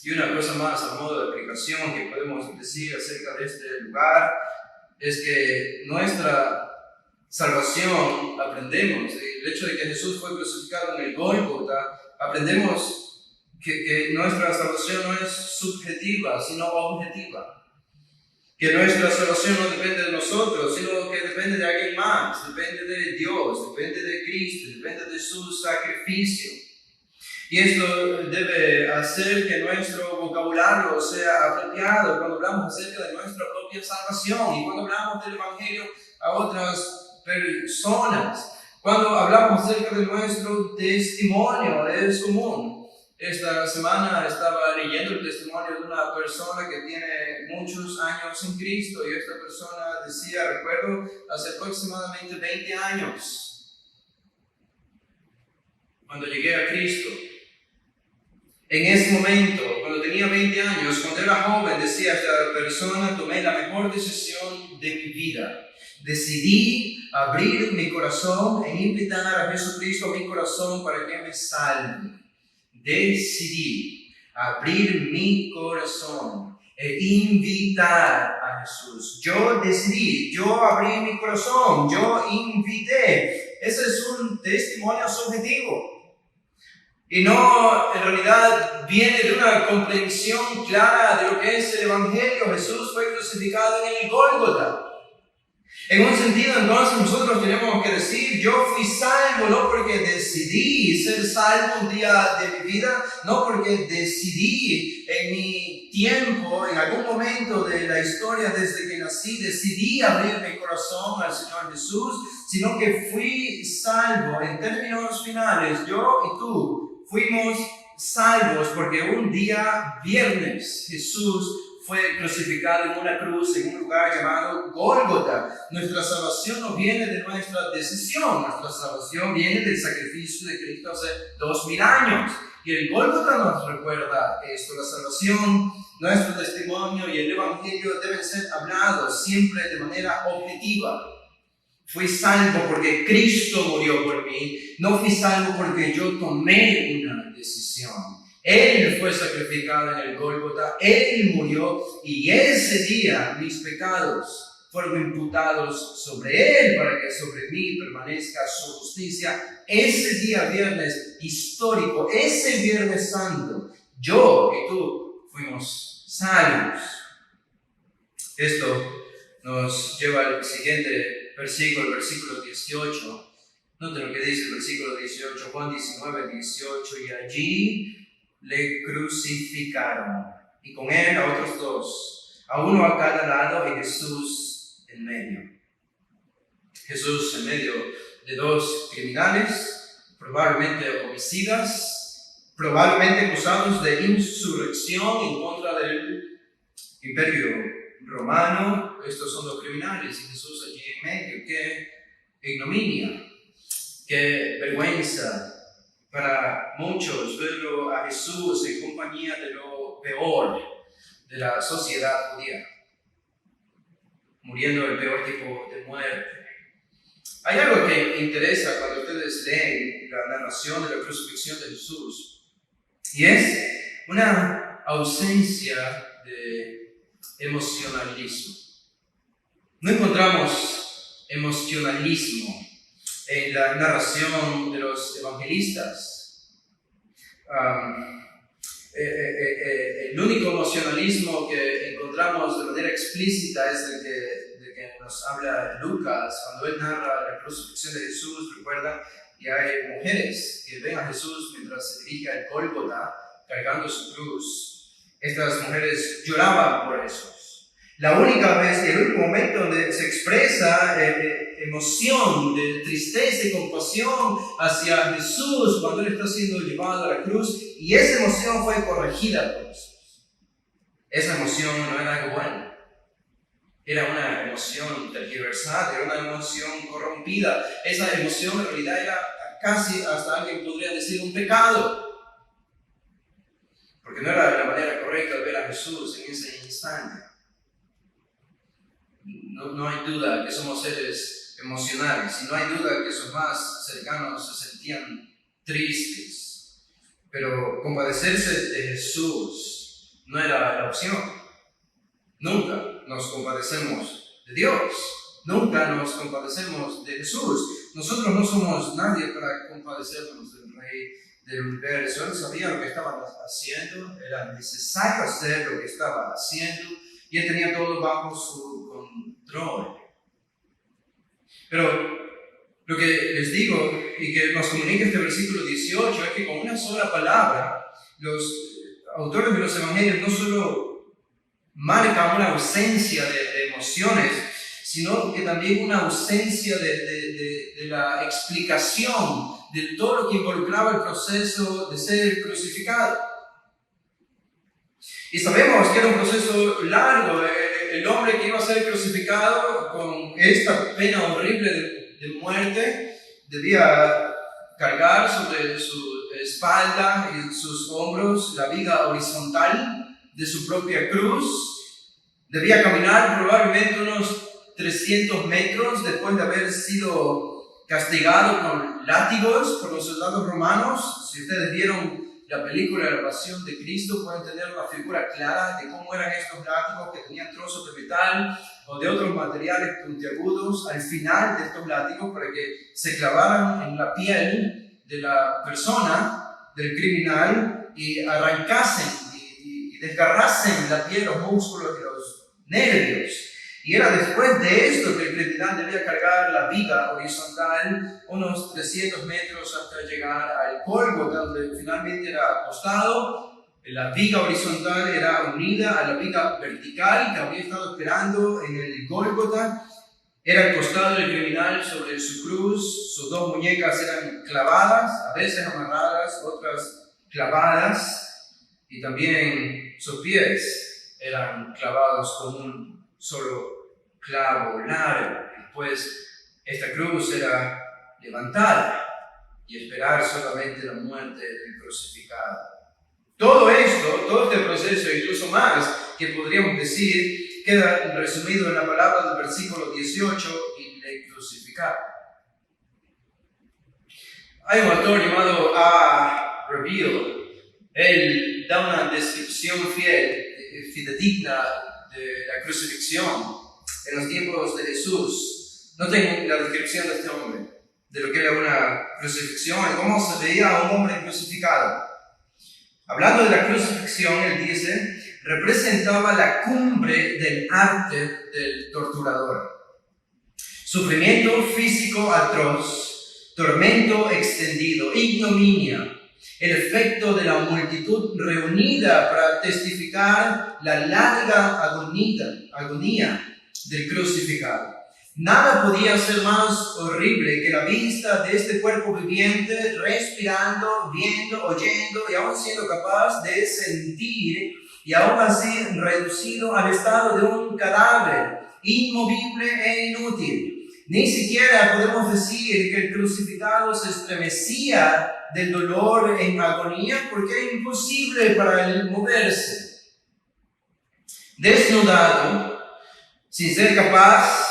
Y una cosa más a modo de aplicación que podemos decir acerca de este lugar es que nuestra salvación, aprendemos, el hecho de que Jesús fue crucificado en el Gólgota, aprendemos que nuestra salvación no es subjetiva, sino objetiva. Que nuestra salvación no depende de nosotros, sino que depende de alguien más, depende de Dios, depende de Cristo, depende de su sacrificio. Y esto debe hacer que nuestro vocabulario sea apropiado cuando hablamos acerca de nuestra propia salvación y cuando hablamos del Evangelio a otras personas. Cuando hablamos acerca de nuestro testimonio, es común. Esta semana estaba leyendo el testimonio de una persona que tiene muchos años en Cristo y esta persona decía, recuerdo, hace aproximadamente 20 años, cuando llegué a Cristo. En ese momento, cuando tenía 20 años, cuando era joven, decía esta persona, tomé la mejor decisión de mi vida. Decidí abrir mi corazón e invitar a Jesucristo a mi corazón para que me salve. Decidí abrir mi corazón e invitar a Jesús. Yo decidí, yo abrí mi corazón, yo invité. Ese es un testimonio subjetivo. Y no, en realidad, viene de una comprensión clara de lo que es el Evangelio. Jesús fue crucificado en el Gólgota. En un sentido, entonces, nosotros tenemos que decir, yo fui salvo no porque decidí ser salvo un día de mi vida, no porque decidí en mi tiempo, en algún momento de la historia desde que nací, decidí abrir mi corazón al Señor Jesús, sino que fui salvo. En términos finales, yo y tú fuimos salvos porque un día viernes Jesús fue crucificado en una cruz en un lugar llamado Gólgota. Nuestra salvación no viene de nuestra decisión, nuestra salvación viene del sacrificio de Cristo hace 2000 años. Y el Gólgota nos recuerda esto, la salvación, nuestro testimonio y el Evangelio deben ser hablados siempre de manera objetiva. Fui salvo porque Cristo murió por mí, no fui salvo porque yo tomé una decisión. Él fue sacrificado en el Gólgota, Él murió y ese día mis pecados fueron imputados sobre Él para que sobre mí permanezca su justicia. Ese día viernes histórico, ese viernes santo, yo y tú fuimos salvos. Esto nos lleva al siguiente versículo, el versículo 18. Noten lo que dice el versículo 18, Juan 19, 18. Y allí le crucificaron, y con él a otros dos, a uno a cada lado y Jesús en medio. Jesús en medio de dos criminales, probablemente homicidas, probablemente acusados de insurrección en contra del imperio romano. Estos son los criminales y Jesús allí en medio. Qué ignominia, qué vergüenza para muchos verlo a Jesús en compañía de lo peor de la sociedad judía, muriendo el peor tipo de muerte. Hay algo que interesa cuando ustedes leen la narración de la crucifixión de Jesús, y es una ausencia de emocionalismo. No encontramos emocionalismo en la narración de los evangelistas. El único emocionalismo que encontramos de manera explícita es el que nos habla Lucas cuando él narra la crucifixión de Jesús. Recuerda, y hay mujeres que ven a Jesús mientras se dirige al Gólgota cargando su cruz. Estas mujeres lloraban por eso. La única vez y el único momento donde se expresa emoción, de tristeza y compasión hacia Jesús cuando Él está siendo llevado a la cruz, y esa emoción fue corregida por Jesús. Esa emoción no era algo bueno. Era una emoción tergiversada, era una emoción corrompida. Esa emoción en realidad era casi, hasta alguien podría decir, un pecado. Porque no era la manera correcta de ver a Jesús en ese instante. No hay duda que somos seres emocionales, y no hay duda que sus más cercanos se sentían tristes. Pero compadecerse de Jesús no era la opción. Nunca nos compadecemos de Dios, nunca nos compadecemos de Jesús. Nosotros no somos nadie para compadecernos del Rey del universo. Él sabía lo que estaba haciendo, era necesario hacer lo que estaba haciendo, y Él tenía todo bajo su control. Pero lo que les digo y que nos comunica este versículo 18 es que con una sola palabra los autores de los evangelios no solo marcan una ausencia de emociones, sino que también una ausencia de la explicación de todo lo que involucraba el proceso de ser crucificado. Y sabemos que era un proceso largo. El hombre que iba a ser crucificado con esta pena horrible de muerte debía cargar sobre su espalda y sus hombros la viga horizontal de su propia cruz. Debía caminar probablemente unos 300 metros después de haber sido castigado con látigos por los soldados romanos. Si ustedes vieron la película La Pasión de Cristo, pueden tener una figura clara de cómo eran estos látigos, que tenían trozos de metal o de otros materiales puntiagudos al final de estos látigos para que se clavaran en la piel de la persona, del criminal, y arrancasen y desgarrasen la piel, los músculos y los nervios. Y era después de esto que el criminal debía cargar la viga horizontal unos 300 metros hasta llegar al Gólgota, donde finalmente era acostado. La viga horizontal era unida a la viga vertical que había estado esperando en el Gólgota. Era el costado del criminal sobre su cruz. Sus dos muñecas eran clavadas, a veces amarradas, otras clavadas. Y también sus pies eran clavados con un solo clavo largo. Después esta cruz era levantada. y esperar solamente la muerte del crucificado. Todo esto, todo este proceso, incluso más, que podríamos decir, queda resumido en la palabra del versículo 18, y le crucificaron. Hay un autor llamado A. Reveal. Él da una descripción fidedigna de la crucifixión en los tiempos de Jesús. Noten la descripción de este hombre, de lo que era una crucifixión y cómo se veía a un hombre crucificado. Hablando de la crucifixión, él dice, representaba la cumbre del arte del torturador. Sufrimiento físico atroz, tormento extendido, ignominia, el efecto de la multitud reunida para testificar la larga agonía del crucificado. Nada podía ser más horrible que la vista de este cuerpo viviente, respirando, viendo, oyendo y aún siendo capaz de sentir, y aún así reducido al estado de un cadáver, inmovible e inútil. Ni siquiera podemos decir que el crucificado se estremecía del dolor en agonía, porque era imposible para él moverse. Desnudado, sin ser capaz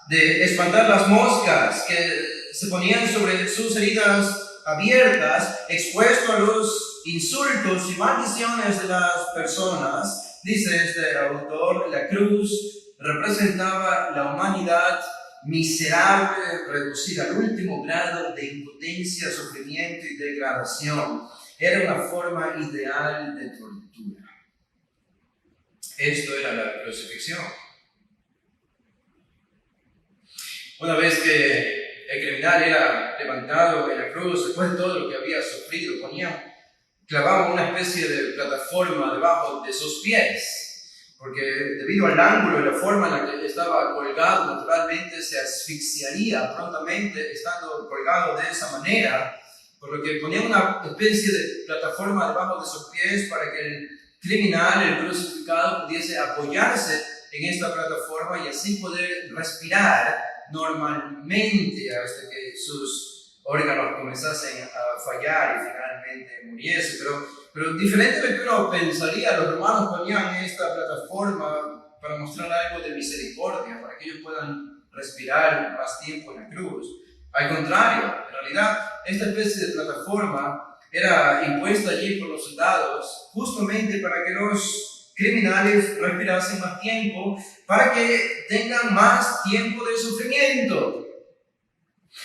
de espantar las moscas que se ponían sobre sus heridas abiertas, expuesto a los insultos y maldiciones de las personas, dice este autor, la cruz representaba la humanidad miserable, reducida al último grado de impotencia, sufrimiento y degradación. Era una forma ideal de tortura. Esto era la crucifixión. Una vez que el criminal era levantado en la cruz, después de todo lo que había sufrido, clavaban una especie de plataforma debajo de sus pies, porque debido al ángulo y la forma en la que estaba colgado, naturalmente se asfixiaría prontamente estando colgado de esa manera, por lo que ponían una especie de plataforma debajo de sus pies para que el criminal, el crucificado, pudiese apoyarse en esta plataforma y así poder respirar normalmente hasta que sus órganos comenzasen a fallar y finalmente muriese. Pero diferente de lo que uno pensaría, los romanos ponían esta plataforma para mostrar algo de misericordia, para que ellos puedan respirar más tiempo en la cruz. Al contrario, en realidad, esta especie de plataforma era impuesta allí por los soldados justamente para que los criminales respirasen más tiempo, para que tengan más tiempo de sufrimiento.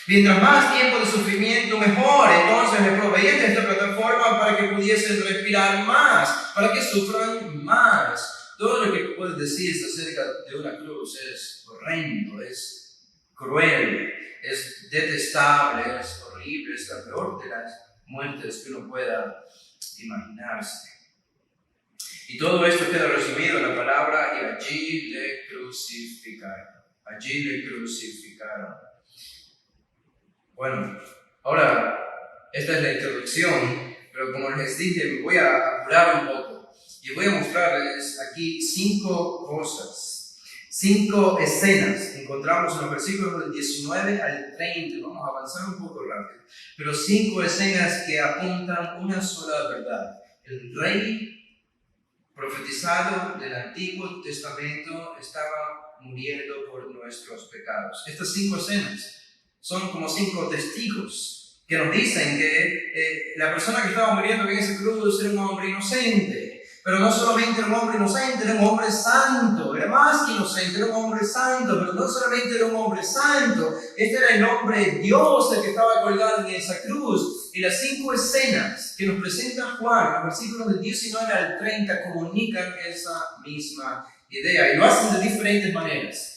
Mientras más tiempo de sufrimiento, mejor. Entonces le proveían esta plataforma para que pudiesen respirar más, para que sufran más. Todo lo que puedes decir acerca de una cruz es horrendo, es cruel, es detestable, es horrible, es la peor de las muertes que uno pueda imaginarse. Y todo esto queda resumido en la palabra, y allí le crucificaron. Allí le crucificaron. Bueno, ahora, esta es la introducción, pero como les dije, me voy a apurar un poco y voy a mostrarles aquí 5 cosas, 5 escenas. Encontramos en los versículos del 19 al 30, vamos a avanzar un poco rápido, pero 5 escenas que apuntan una sola verdad. El rey profetizado del Antiguo Testamento estaba muriendo por nuestros pecados. Estas 5 escenas son como 5 testigos que nos dicen que la persona que estaba muriendo en esa cruz era un hombre inocente. Pero no solamente era un hombre inocente, era un hombre santo. Era más que inocente, era un hombre santo. Pero no solamente era un hombre santo, este era el hombre Dios el que estaba colgado en esa cruz. Y las 5 escenas que nos presenta Juan, los versículos del 19 al 30, comunican esa misma idea. Y lo hacen de diferentes maneras.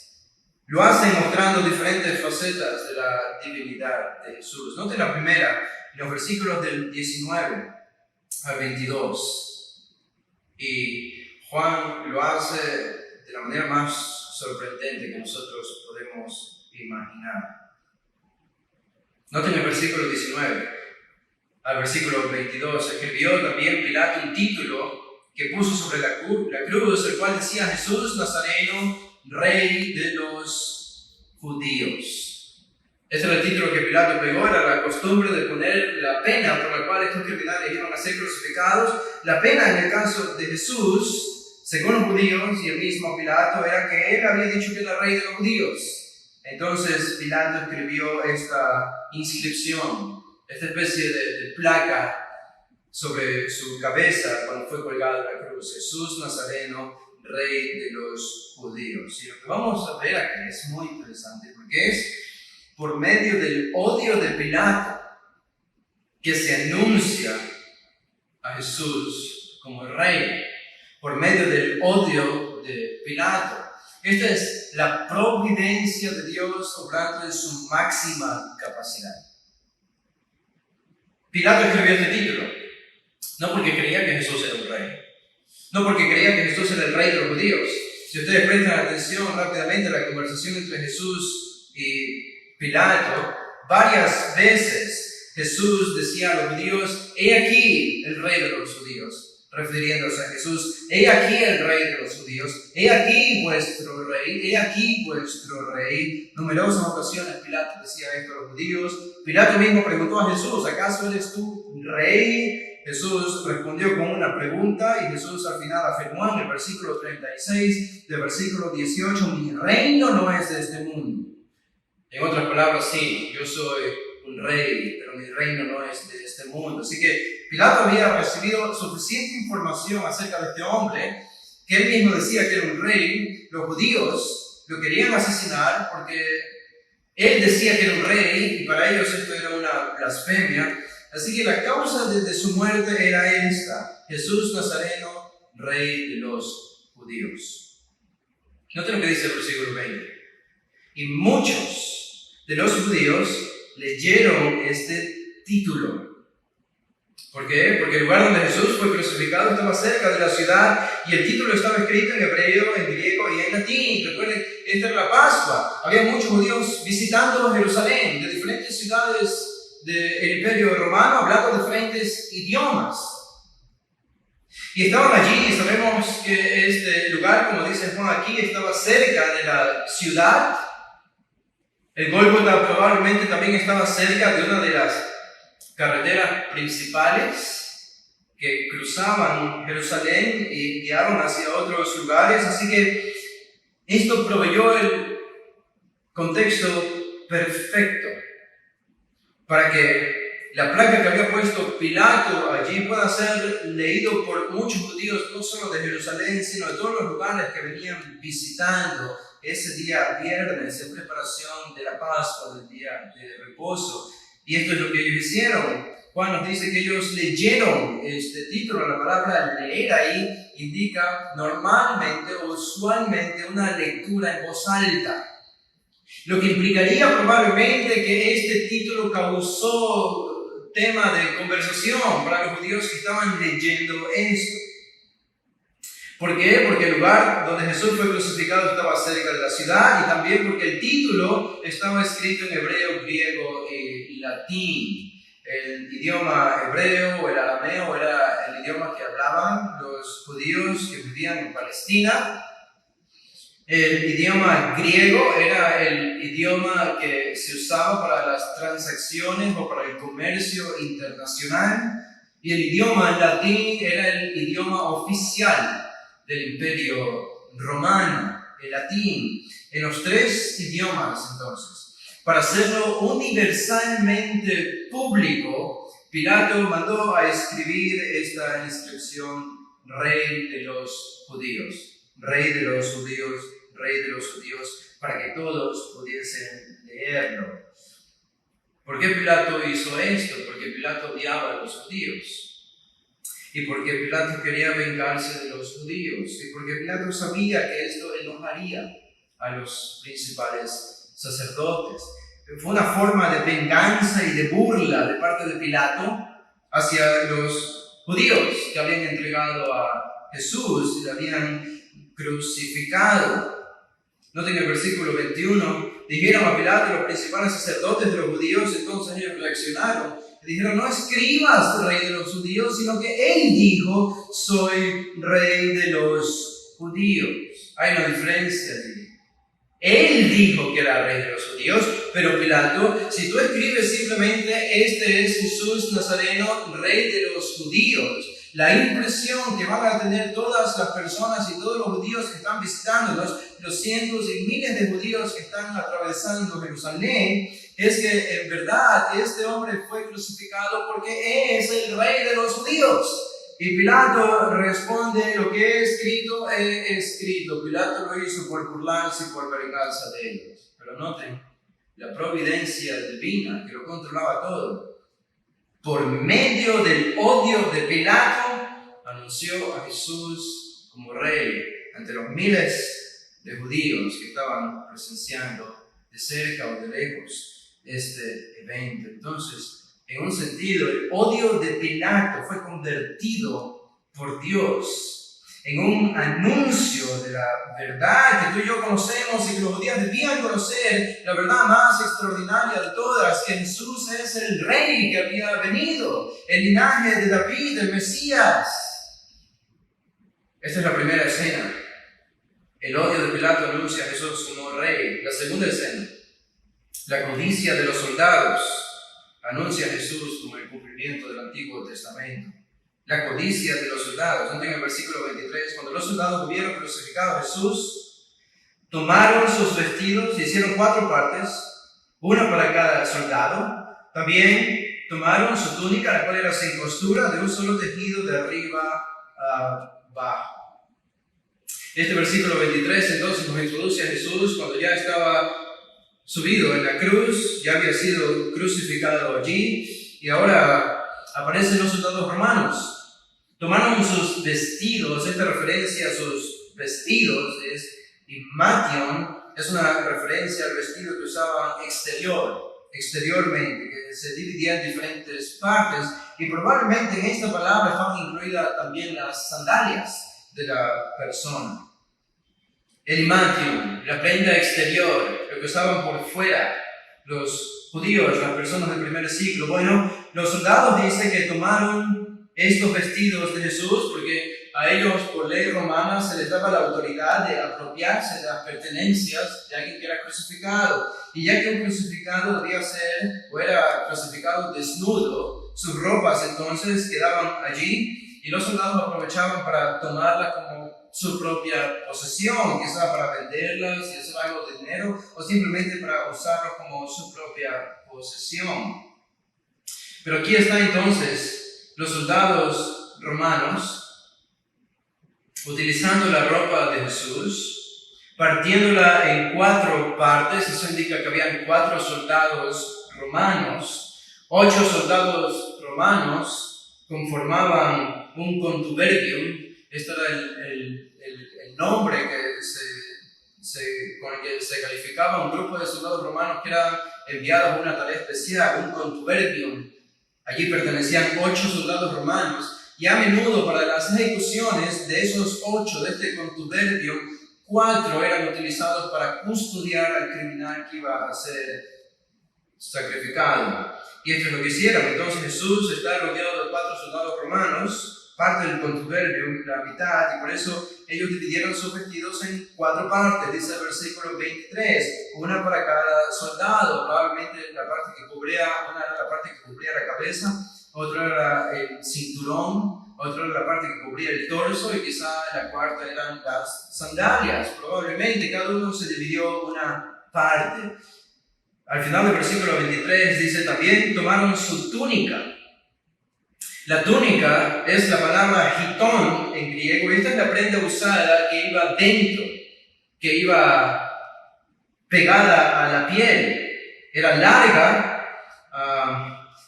Lo hacen mostrando diferentes facetas de la divinidad de Jesús. Noten la primera, los versículos del 19 al 22. Y Juan lo hace de la manera más sorprendente que nosotros podemos imaginar. Noten el versículo 19 al versículo 22. Escribió también Pilato un título que puso sobre la cruz, el cual decía: Jesús Nazareno, Rey de los judíos. Este era el título que Pilato pegó, era la costumbre de poner la pena por la cual estos criminales iban a ser crucificados. La pena en el caso de Jesús, según los judíos y el mismo Pilato, era que él había dicho que era rey de los judíos. Entonces Pilato escribió esta inscripción, esta especie de placa sobre su cabeza cuando fue colgado en la cruz: Jesús Nazareno, rey de los judíos. Y lo que vamos a ver aquí es muy interesante, porque es por medio del odio de Pilato que se anuncia a Jesús como rey, por medio del odio de Pilato. Esta es la providencia de Dios obrando en su máxima capacidad. Pilato escribió este título, no porque creía que Jesús era un rey, no porque creía que Jesús era el rey de los judíos. Si ustedes prestan atención rápidamente a la conversación entre Jesús y Pilato, varias veces Jesús decía a los judíos: he aquí el rey de los judíos, refiriéndose a Jesús. He aquí el rey de los judíos, he aquí vuestro rey, he aquí vuestro rey. Numerosas ocasiones Pilato decía esto a los judíos. Pilato mismo preguntó a Jesús: ¿acaso eres tú rey? Jesús respondió con una pregunta, y Jesús al final afirmó en el versículo 36 del versículo 18: mi reino no es de este mundo. En otras palabras, sí, yo soy un rey, pero mi reino no es de este mundo. Así que Pilato había recibido suficiente información acerca de este hombre, que él mismo decía que era un rey. Los judíos lo querían asesinar porque él decía que era un rey, y para ellos esto era una blasfemia. Así que la causa de su muerte era esta: Jesús Nazareno, rey de los judíos. Noten lo que dice el versículo 20. Y muchos de los judíos leyeron este título. ¿Por qué? Porque el lugar donde Jesús fue crucificado estaba cerca de la ciudad, y el título estaba escrito en hebreo, en griego y en latín. Recuerden, esta era la Pascua. Había muchos judíos visitando Jerusalén, de diferentes ciudades del Imperio Romano, hablando diferentes idiomas. Y estaban allí, y sabemos que este lugar, como dice Juan aquí, estaba cerca de la ciudad. El Gólgota probablemente también estaba cerca de una de las carreteras principales que cruzaban Jerusalén y guiaban hacia otros lugares. Así que esto proveyó el contexto perfecto para que la placa que había puesto Pilato allí pueda ser leído por muchos judíos, no solo de Jerusalén, sino de todos los lugares que venían visitando ese día viernes en preparación de la Pascua, del día de reposo. Y esto es lo que ellos hicieron. Juan nos dice que ellos leyeron este título. La palabra leer ahí indica normalmente o usualmente una lectura en voz alta, lo que implicaría probablemente que este título causó tema de conversación para los judíos que estaban leyendo esto. ¿Por qué? Porque el lugar donde Jesús fue crucificado estaba cerca de la ciudad, y también porque el título estaba escrito en hebreo, griego y latín. El idioma hebreo o el arameo era el idioma que hablaban los judíos que vivían en Palestina. El idioma griego era el idioma que se usaba para las transacciones o para el comercio internacional, y el idioma latín era el idioma oficial del Imperio Romano, el latín. En los tres idiomas, entonces, para hacerlo universalmente público, Pilato mandó a escribir esta inscripción: Rey de los judíos, Rey de los judíos, Rey de los judíos, para que todos pudiesen leerlo. ¿Por qué Pilato hizo esto? Porque Pilato odiaba a los judíos. Y porque Pilato quería vengarse de los judíos. Y porque Pilato sabía que esto enojaría a los principales sacerdotes. Fue una forma de venganza y de burla de parte de Pilato hacia los judíos que habían entregado a Jesús y le habían crucificado. Noten el versículo 21. Dijeron a Pilato los principales sacerdotes de los judíos, entonces ellos reaccionaron. Dijeron: no escribas rey de los judíos, sino que él dijo: soy rey de los judíos. Hay una diferencia allí. Él dijo que era rey de los judíos, pero Pilato, si tú escribes simplemente, este es Jesús Nazareno, rey de los judíos, la impresión que van a tener todas las personas y todos los judíos que están visitándolos, los cientos y miles de judíos que están atravesando Jerusalén, es que en verdad este hombre fue crucificado porque es el rey de los judíos. Y Pilato responde, lo que he escrito, he escrito. Pilato lo hizo por burlarse y por venganza de ellos. Pero noten, la providencia divina que lo controlaba todo, por medio del odio de Pilato, anunció a Jesús como rey ante los miles de judíos que estaban presenciando de cerca o de lejos este evento. Entonces, en un sentido, el odio de Pilato fue convertido por Dios en un anuncio de la verdad que tú y yo conocemos y que los judíos debían conocer, la verdad más extraordinaria de todas, que Jesús es el rey que había venido, el linaje de David, el Mesías. Esta es la primera escena. El odio de Pilato anuncia a Jesús como rey. La segunda escena, la codicia de los soldados anuncia a Jesús como el cumplimiento del Antiguo Testamento. La codicia de los soldados. En el versículo 23, cuando los soldados hubieron crucificado a Jesús, tomaron sus vestidos y hicieron 4 partes, una para cada soldado. También tomaron su túnica, la cual era sin costura, de un solo tejido de arriba a abajo. Este versículo 23 entonces nos introduce a Jesús cuando ya estaba subido en la cruz, ya había sido crucificado allí, y ahora aparecen los soldados romanos. Tomaron sus vestidos, esta referencia a sus vestidos es imation, es una referencia al vestido que usaban exteriormente, que se dividía en diferentes partes, y probablemente en esta palabra estaban incluidas también las sandalias de la persona. El imation, la prenda exterior, lo que usaban por fuera los judíos, las personas del primer siglo. Bueno, los soldados dicen que tomaron estos vestidos de Jesús porque a ellos por ley romana se les daba la autoridad de apropiarse de las pertenencias de alguien que era crucificado. Y ya que un crucificado debía ser o era crucificado desnudo, sus ropas entonces quedaban allí y los soldados aprovechaban para tomarlas como su propia posesión, quizás para venderlas y hacer algo de dinero, o simplemente para usarlos como su propia posesión. Pero aquí está entonces los soldados romanos utilizando la ropa de Jesús, partiéndola en 4 partes. Eso indica que habían 4 soldados romanos. 8 soldados romanos conformaban un contubernium. Esto era el nombre con el que se calificaba un grupo de soldados romanos que eran enviados a una tarea especial, un contubernium. Allí pertenecían 8 soldados romanos, y a menudo para las ejecuciones de esos 8 de este contubernium, 4 eran utilizados para custodiar al criminal que iba a ser sacrificado. Y esto es lo que hicieron. Entonces Jesús está rodeado de 4 soldados romanos, parte del contubernium, la mitad, y por eso ellos dividieron sus vestidos en 4 partes, dice el versículo 23, una para cada soldado, probablemente la parte que cubría, una era la parte que cubría la cabeza, otra era el cinturón, otra era la parte que cubría el torso, y quizá la cuarta eran las sandalias. Probablemente cada uno se dividió una parte. Al final del versículo 23 dice también, tomaron su túnica. La túnica es la palabra hitón en griego, y esta es la prenda usada que iba dentro, que iba pegada a la piel. Era larga,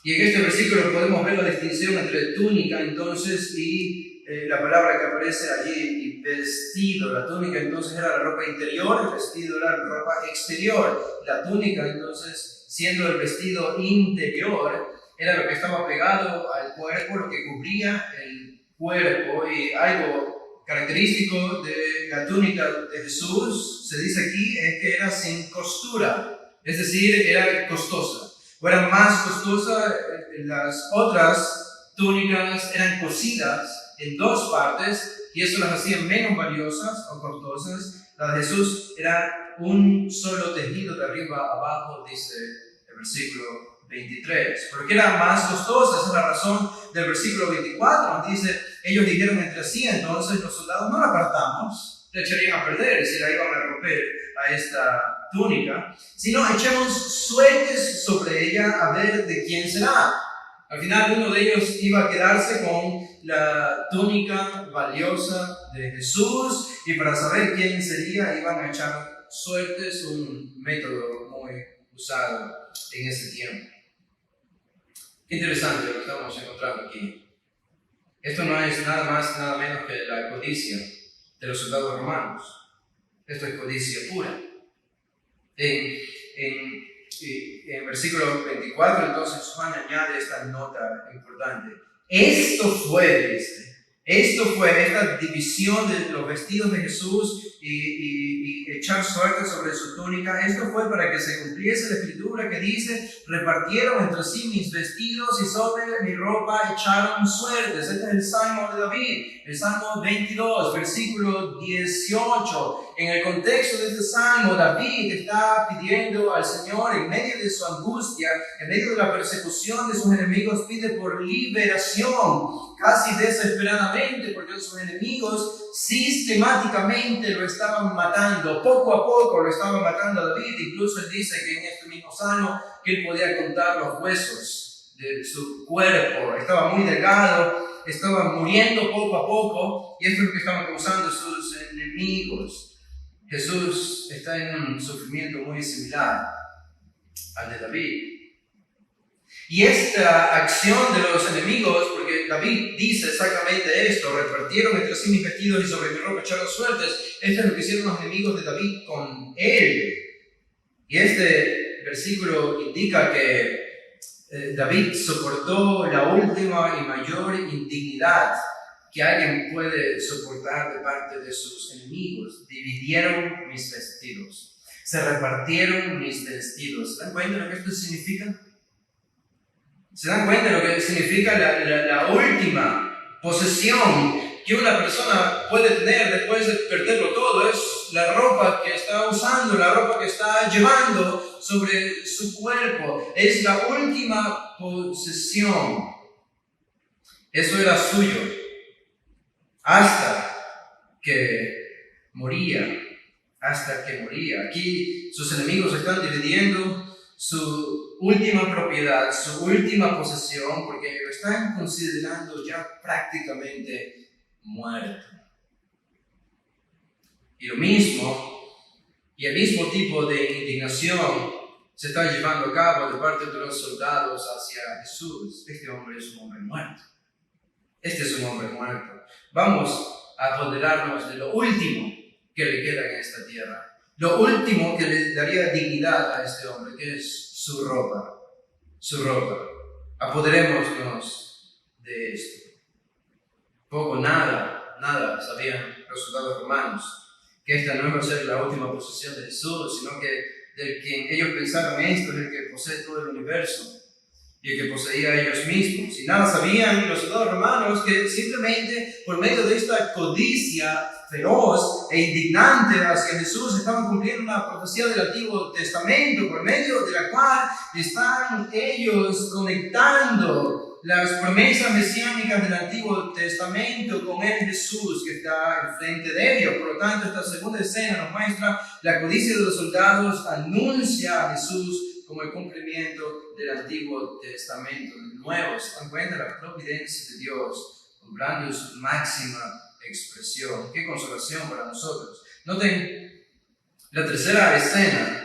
y en este versículo podemos ver la distinción entre túnica entonces y la palabra que aparece allí, y vestido. La túnica entonces era la ropa interior, el vestido era la ropa exterior. La túnica entonces, siendo el vestido interior, era lo que estaba pegado al cuerpo, lo que cubría el cuerpo. Y algo característico de la túnica de Jesús, se dice aquí, es que era sin costura, es decir, era costosa. O era más costosa, las otras túnicas eran cosidas en 2 partes, y eso las hacía menos valiosas o costosas. La de Jesús era un solo tejido de arriba a abajo, dice el versículo 23. Porque era más costosa, esa es la razón del versículo 24. Nos dice, ellos dijeron entre sí, entonces los soldados no la apartamos, la echarían a perder, si la iban a romper a esta túnica, sino echemos suertes sobre ella a ver de quién será. Al final uno de ellos iba a quedarse con la túnica valiosa de Jesús, y para saber quién sería iban a echar suertes, un método muy usado en ese tiempo. Qué interesante lo que estamos encontrando aquí. Esto no es nada más, nada menos que la codicia de los soldados romanos. Esto es codicia pura. En versículo 24, entonces Juan añade esta nota importante. Esto fue esta división de los vestidos de Jesús y echar suerte sobre su túnica. Esto fue para que se cumpliese la escritura que dice, repartieron entre sí mis vestidos y sobre mi ropa echaron suertes. Este es el Salmo de David, el Salmo 22, versículo 18. En el contexto de este Salmo, David está pidiendo al Señor, en medio de su angustia, en medio de la persecución de sus enemigos, pide por liberación, casi desesperadamente, porque sus enemigos sistemáticamente lo estaban matando, poco a poco lo estaban matando a David. Incluso él dice que en este mismo Salmo que él podía contar los huesos de su cuerpo, estaba muy delgado, estaba muriendo poco a poco, y esto es lo que estaban causando sus enemigos. Jesús está en un sufrimiento muy similar al de David. Y esta acción de los enemigos, porque David dice exactamente esto, repartieron entre sí mis vestidos y sobre mi ropa echaron suertes, esto es lo que hicieron los enemigos de David con él. Y este versículo indica que David soportó la última y mayor indignidad que alguien puede soportar de parte de sus enemigos. Dividieron mis vestidos, se repartieron mis vestidos. ¿Se dan cuenta de lo que esto significa? ¿Se dan cuenta de lo que significa la última posesión que una persona puede tener después de perderlo todo? Es la ropa que está usando, la ropa que está llevando sobre su cuerpo. Es la última posesión. Eso era suyo hasta que moría. Aquí sus enemigos están dividiendo su última propiedad, su última posesión, porque lo están considerando ya prácticamente muerto. Y el mismo tipo de indignación se está llevando a cabo de parte de los soldados hacia Jesús. Este hombre es un hombre muerto. Vamos a apoderarnos de lo último que le queda en esta tierra. Lo último que le daría dignidad a este hombre, que es su ropa. Apoderémonos de esto. Nada sabían los soldados romanos que esta no iba a ser la última posesión de Jesús, sino que del quien ellos pensaron esto es el que posee todo el universo y el que poseía a ellos mismos. Y nada sabían los soldados romanos que simplemente por medio de esta codicia feroz e indignante hacia Jesús estaban cumpliendo una profecía del Antiguo Testamento, por medio de la cual están ellos conectando las promesas mesiánicas del Antiguo Testamento con el Jesús que está enfrente de ellos. Por lo tanto, esta segunda escena nos muestra la codicia de los soldados, anuncia a Jesús como el cumplimiento del Antiguo Testamento. El Nuevo, se dan cuenta de la providencia de Dios, obrando su máxima expresión. Qué consolación para nosotros. Noten la tercera escena,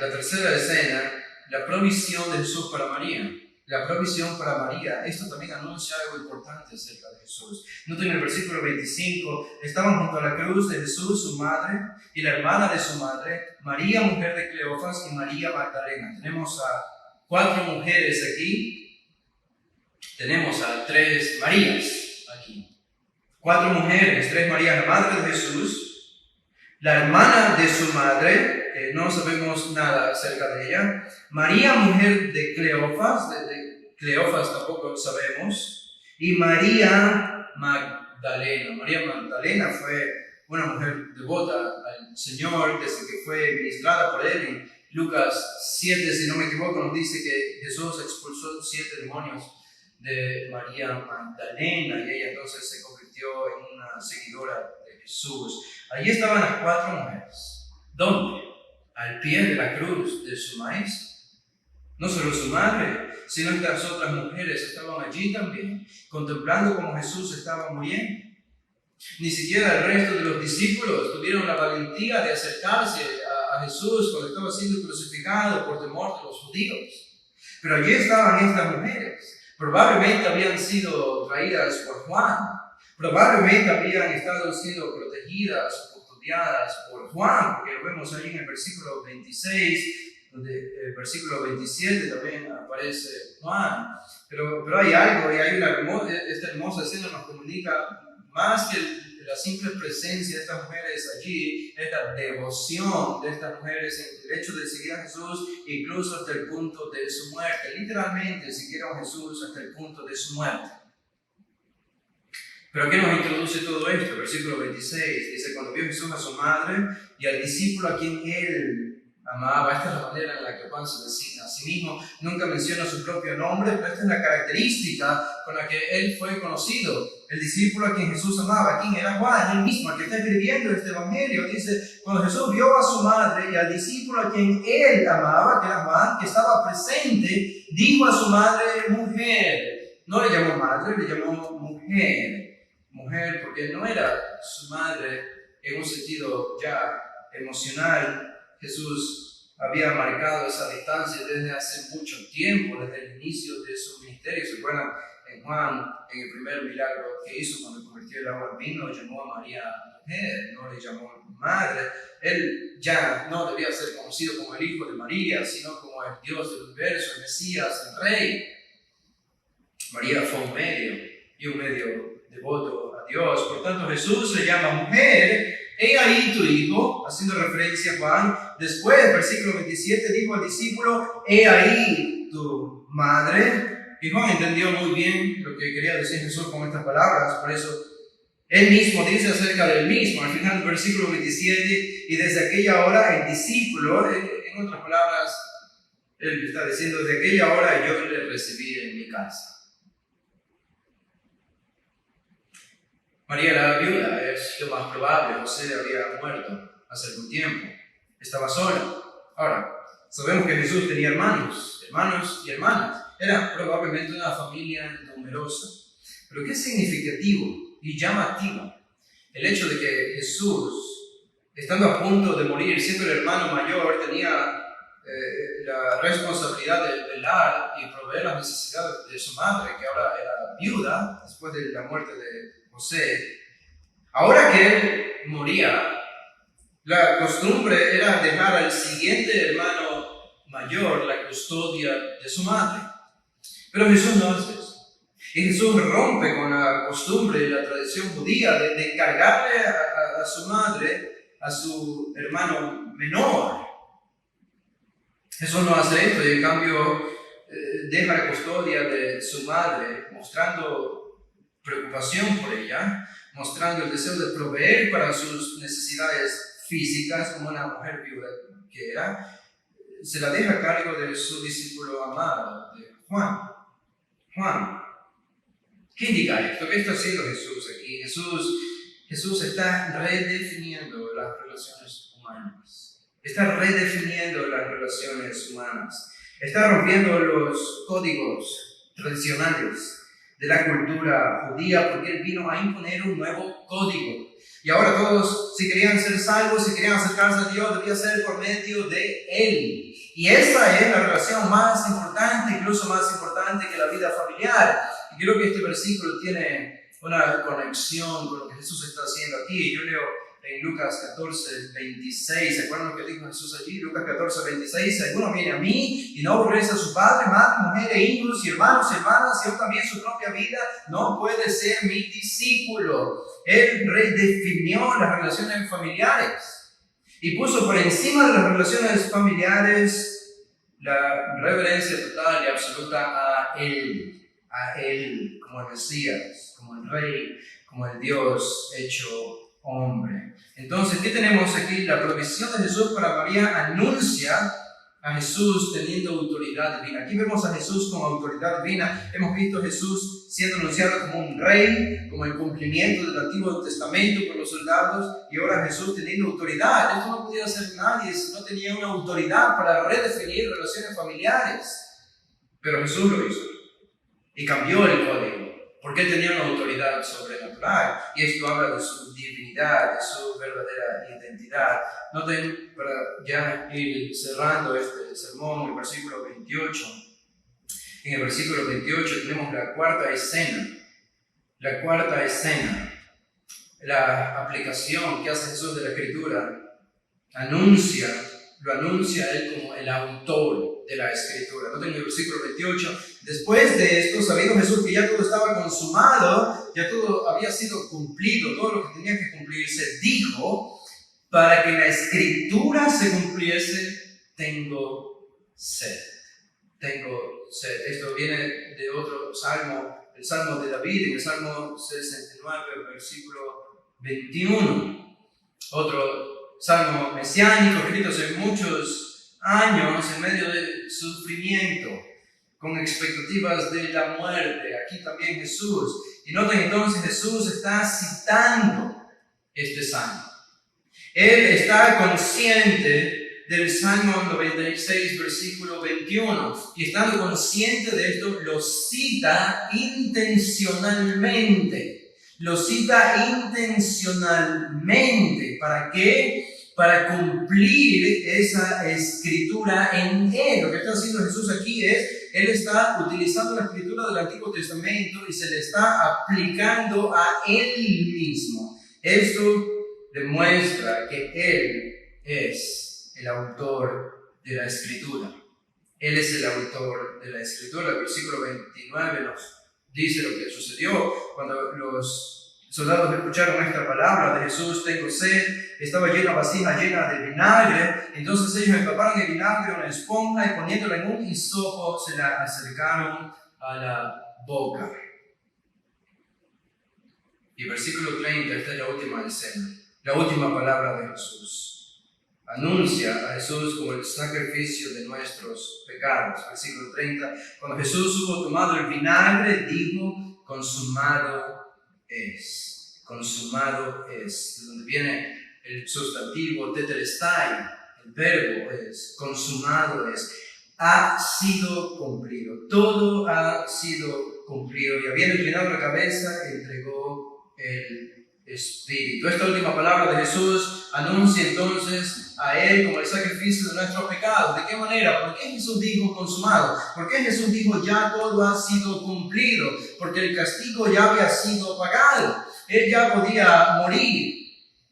la provisión de Jesús para María. La provisión para María, esto también anuncia algo importante acerca de Jesús. Noten el versículo 25, estaban junto a la cruz de Jesús, su madre, y la hermana de su madre, María, mujer de Cleofas, y María Magdalena. Tenemos a 4 mujeres aquí, tenemos a 3 Marías aquí. 4 mujeres, 3 Marías, la madre de Jesús, la hermana de su madre, no sabemos nada acerca de ella, María, mujer de Cleofas, de Cleofas tampoco sabemos, y María Magdalena. María Magdalena fue una mujer devota al Señor desde que fue ministrada por él. En Lucas 7, si no me equivoco, nos dice que Jesús expulsó 7 demonios de María Magdalena y ella entonces se convirtió en una seguidora de Jesús. Allí estaban las 4 mujeres. ¿Dónde? Al pie de la cruz de su maestro. No solo su madre, sino que las otras mujeres estaban allí también, contemplando cómo Jesús estaba muriendo. Ni siquiera el resto de los discípulos tuvieron la valentía de acercarse a Jesús cuando estaba siendo crucificado por temor de los judíos. Pero allí estaban estas mujeres. Probablemente habían sido traídas por Juan. Probablemente habían estado siendo protegidas o custodiadas por Juan, porque lo vemos ahí en el versículo 26, donde el versículo 27 también aparece Juan. Pero hay algo, y hay esta hermosa escena nos comunica más que la simple presencia de estas mujeres allí, esta devoción de estas mujeres en el hecho de seguir a Jesús, incluso hasta el punto de su muerte. Literalmente siguieron a Jesús hasta el punto de su muerte. Pero ¿qué nos introduce todo esto? El versículo 26 dice: cuando vio Jesús a su madre y al discípulo a quien él amaba. Esta es la manera en la que Juan se designa a sí mismo. Nunca menciona su propio nombre, pero esta es la característica con la que él fue conocido. El discípulo a quien Jesús amaba. ¿Quién era Juan? Él mismo, el que está escribiendo este evangelio. Dice: cuando Jesús vio a su madre y al discípulo a quien él amaba, que era Juan, que estaba presente, dijo a su madre: mujer. No le llamó madre, le llamó mujer. Mujer, porque no era su madre en un sentido ya emocional. Jesús había marcado esa distancia desde hace mucho tiempo, desde el inicio de su ministerio. ¿Se acuerdan? En Juan, en el primer milagro que hizo cuando convirtió el agua en vino, llamó a María mujer, no le llamó madre. Él ya no debía ser conocido como el hijo de María, sino como el Dios del universo, el Mesías, el Rey. María fue un medio devoto a Dios. Por tanto, Jesús le llama mujer. He ahí tu hijo, haciendo referencia a Juan. Después, versículo 27, dijo al discípulo: he ahí tu madre. Y Juan entendió muy bien lo que quería decir Jesús con estas palabras. Por eso, él mismo dice acerca del mismo, al final del versículo 27, y desde aquella hora el discípulo, en otras palabras, él está diciendo: desde aquella hora yo le recibí en mi casa. María era viuda, es lo más probable. José había muerto hace algún tiempo. Estaba sola. Ahora, sabemos que Jesús tenía hermanos y hermanas. Era probablemente una familia numerosa. Pero qué significativo y llamativo el hecho de que Jesús, estando a punto de morir, siendo el hermano mayor, tenía la responsabilidad de velar y proveer las necesidades de su madre, que ahora era viuda después de la muerte de José. Ahora que él moría, la costumbre era dejar al siguiente hermano mayor la custodia de su madre. Pero Jesús no hace eso. Y Jesús rompe con la costumbre y la tradición judía de encargarle a su madre, a su hermano menor. Jesús no hace esto y en cambio deja la custodia de su madre, mostrando preocupación por ella, mostrando el deseo de proveer para sus necesidades físicas, como una mujer viuda que era. Se la deja a cargo de su discípulo amado, de Juan. ¿Qué indica esto? ¿Qué está haciendo Jesús aquí? Jesús está redefiniendo las relaciones humanas. Está redefiniendo las relaciones humanas. Está rompiendo los códigos tradicionales de la cultura judía, porque él vino a imponer un nuevo código. Y ahora todos, si querían ser salvos, si querían acercarse a Dios, debía ser por medio de él. Y esa es la relación más importante, incluso más importante que la vida familiar. Y creo que este versículo tiene una conexión con lo que Jesús está haciendo aquí. Yo leo en Lucas 14, 26, ¿se acuerdan lo que dijo Jesús allí? Lucas 14, 26, si alguno viene a mí y no aborrece a su padre, madre, mujer e hijos y hermanos y hermanas, y aún también su propia vida, no puede ser mi discípulo. Él redefinió las relaciones familiares y puso por encima de las relaciones familiares la reverencia total y absoluta a Él como el Mesías, como el Rey, como el Dios hecho hombre. Entonces, ¿qué tenemos aquí? La provisión de Jesús para María anuncia a Jesús teniendo autoridad divina. Aquí vemos a Jesús como autoridad divina. Hemos visto a Jesús siendo anunciado como un rey, como el cumplimiento del Antiguo Testamento por los soldados, y ahora Jesús teniendo autoridad. Esto no podía hacer nadie si no tenía una autoridad para redefinir relaciones familiares. Pero Jesús lo hizo y cambió el código, porque él tenía una autoridad sobrenatural, y esto habla de su divinidad, de su verdadera identidad. Noten, para ya ir cerrando este sermón, el versículo 28. En el versículo 28 tenemos la cuarta escena. La cuarta escena, la aplicación que hace Jesús de la Escritura, lo anuncia a él como el autor de la Escritura. Noten el versículo 28. Después de esto, sabiendo Jesús que ya todo estaba consumado, ya todo había sido cumplido, todo lo que tenía que cumplirse, dijo, para que la Escritura se cumpliese, tengo sed. Tengo sed. Esto viene de otro salmo, el Salmo de David, en el Salmo 69, versículo 21. Otro salmo mesiánico, escrito hace muchos años en medio del sufrimiento, con expectativas de la muerte. Aquí también Jesús. Y noten entonces, Jesús está citando este salmo. Él está consciente del Salmo 96, versículo 21. Y estando consciente de esto, lo cita intencionalmente. Lo cita intencionalmente. ¿Para qué? Para cumplir esa escritura en él. Lo que está haciendo Jesús aquí es, él está utilizando la escritura del Antiguo Testamento y se le está aplicando a él mismo. Esto demuestra que él es el autor de la escritura. Él es el autor de la escritura. El versículo 29 nos dice lo que sucedió cuando los soldados escucharon esta palabra de Jesús: tengo sed. Estaba llena vasija llena de vinagre. Entonces ellos empaparon el vinagre en una esponja y poniéndola en un hisopo se la acercaron a la boca. Y el versículo 30, esta es la última escena, la última palabra de Jesús. Anuncia a Jesús como el sacrificio de nuestros pecados. Versículo 30, cuando Jesús hubo tomado el vinagre, dijo: consumado es. Consumado es. De donde viene el sustantivo tetelestai, el verbo es, consumado es. Ha sido cumplido. Todo ha sido cumplido. Y habiendo inclinado la cabeza, entregó el Espíritu. Esta última palabra de Jesús anuncia entonces a Él como el sacrificio de nuestros pecados. ¿De qué manera? ¿Por qué Jesús dijo consumado? ¿Por qué Jesús dijo ya todo ha sido cumplido? Porque el castigo ya había sido pagado. Él ya podía morir.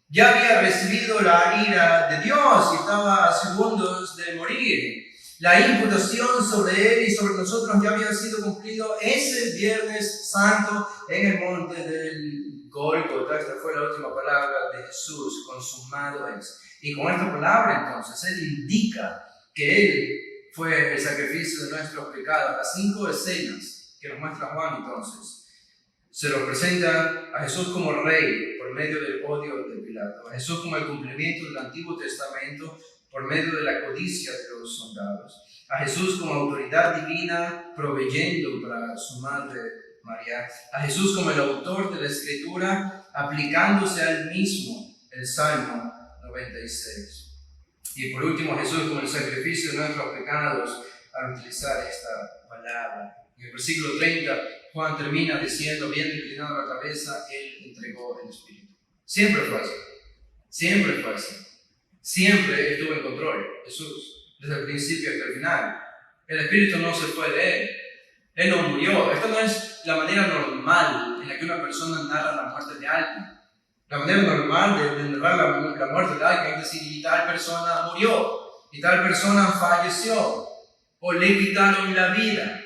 Ya había recibido la ira de Dios y estaba a segundos de morir. La imputación sobre Él y sobre nosotros ya había sido cumplido ese Viernes Santo en el monte del Gólgota. Esta fue la última palabra de Jesús: consumado es. Y con esta palabra entonces Él indica que Él fue el sacrificio de nuestros pecados. Las 5 escenas que nos muestra Juan entonces se lo presenta a Jesús como rey por medio del odio de Pilato, a Jesús como el cumplimiento del Antiguo Testamento por medio de la codicia de los soldados, a Jesús como autoridad divina proveyendo para su madre María, a Jesús como el autor de la Escritura aplicándose a él mismo, el Salmo 96. Y por último, Jesús como el sacrificio de nuestros pecados al utilizar esta palabra. En el versículo 30, Juan termina diciendo: habiendo inclinado la cabeza, Él entregó el Espíritu. Siempre fue así. Siempre fue así. Siempre estuvo en control Jesús, desde el principio hasta el final. El Espíritu no se fue de Él. Él no murió. Esta no es la manera normal en la que una persona narra la muerte de alguien. La manera normal de narrar la muerte de alguien es decir: y tal persona murió, y tal persona falleció, o le quitaron la vida.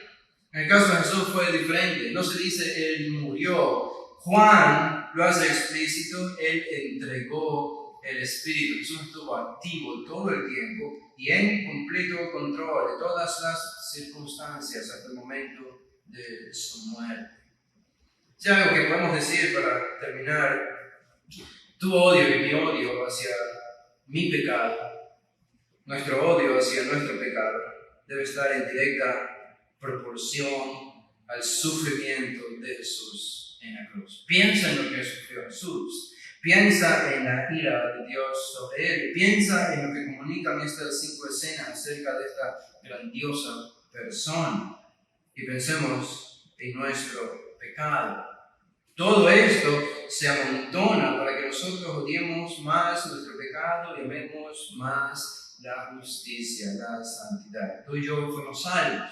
En el caso de Jesús fue diferente. No se dice Él murió. Juan lo hace explícito: Él entregó el Espíritu. Jesús estuvo activo todo el tiempo y en completo control de todas las circunstancias hasta el momento de su muerte. Si hay algo que podemos decir para terminar, tu odio y mi odio hacia mi pecado, nuestro odio hacia nuestro pecado, debe estar en directa proporción al sufrimiento de Jesús en la cruz. Piensa en lo que sufrió Jesús. Piensa en la ira de Dios sobre él. Piensa en lo que comunican estas 5 escenas acerca de esta grandiosa persona. Y pensemos en nuestro pecado. Todo esto se amontona para que nosotros odiemos más nuestro pecado y amemos más la justicia, la santidad. Tú y yo fuimos salvos,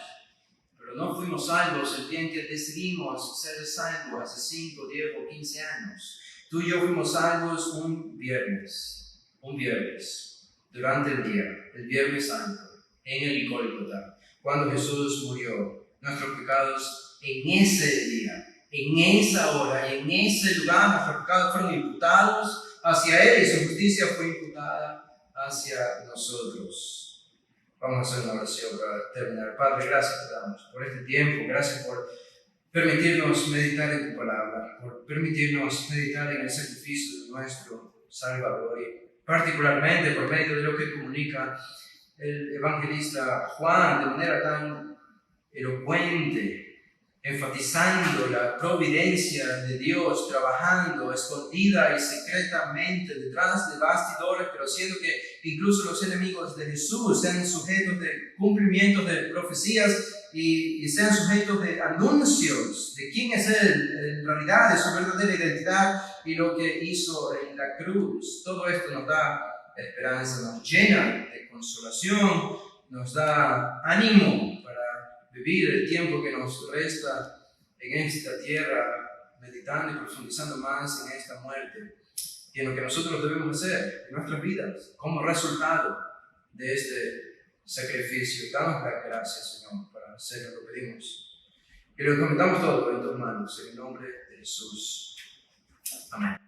pero no fuimos salvos el día en que decidimos ser salvos hace 5, 10 o 15 años. Tú y yo fuimos salvos un viernes, durante el día, el Viernes Santo, en el Gólgota, cuando Jesús murió. Nuestros pecados en ese día, en esa hora y en ese lugar, nuestros pecados fueron imputados hacia Él y su justicia fue imputada hacia nosotros. Vamos a hacer una oración para terminar. Padre, gracias te damos por este tiempo, gracias por permitirnos meditar en tu palabra, por permitirnos meditar en el sacrificio de nuestro Salvador y particularmente por medio de lo que comunica el evangelista Juan de manera tan elocuente, enfatizando la providencia de Dios, trabajando escondida y secretamente detrás de bastidores, pero haciendo que incluso los enemigos de Jesús sean sujetos de cumplimientos de profecías y sean sujetos de anuncios de quién es Él, en realidad, de su verdadera identidad y lo que hizo en la cruz. Todo esto nos da esperanza, nos llena de consolación, nos da ánimo para vivir el tiempo que nos resta en esta tierra, meditando y profundizando más en esta muerte y en lo que nosotros debemos hacer en nuestras vidas como resultado de este sacrificio. Damos las gracias, Señor, para hacer lo que pedimos. Y lo encomendamos todo en tus manos, en el nombre de Jesús. Amén.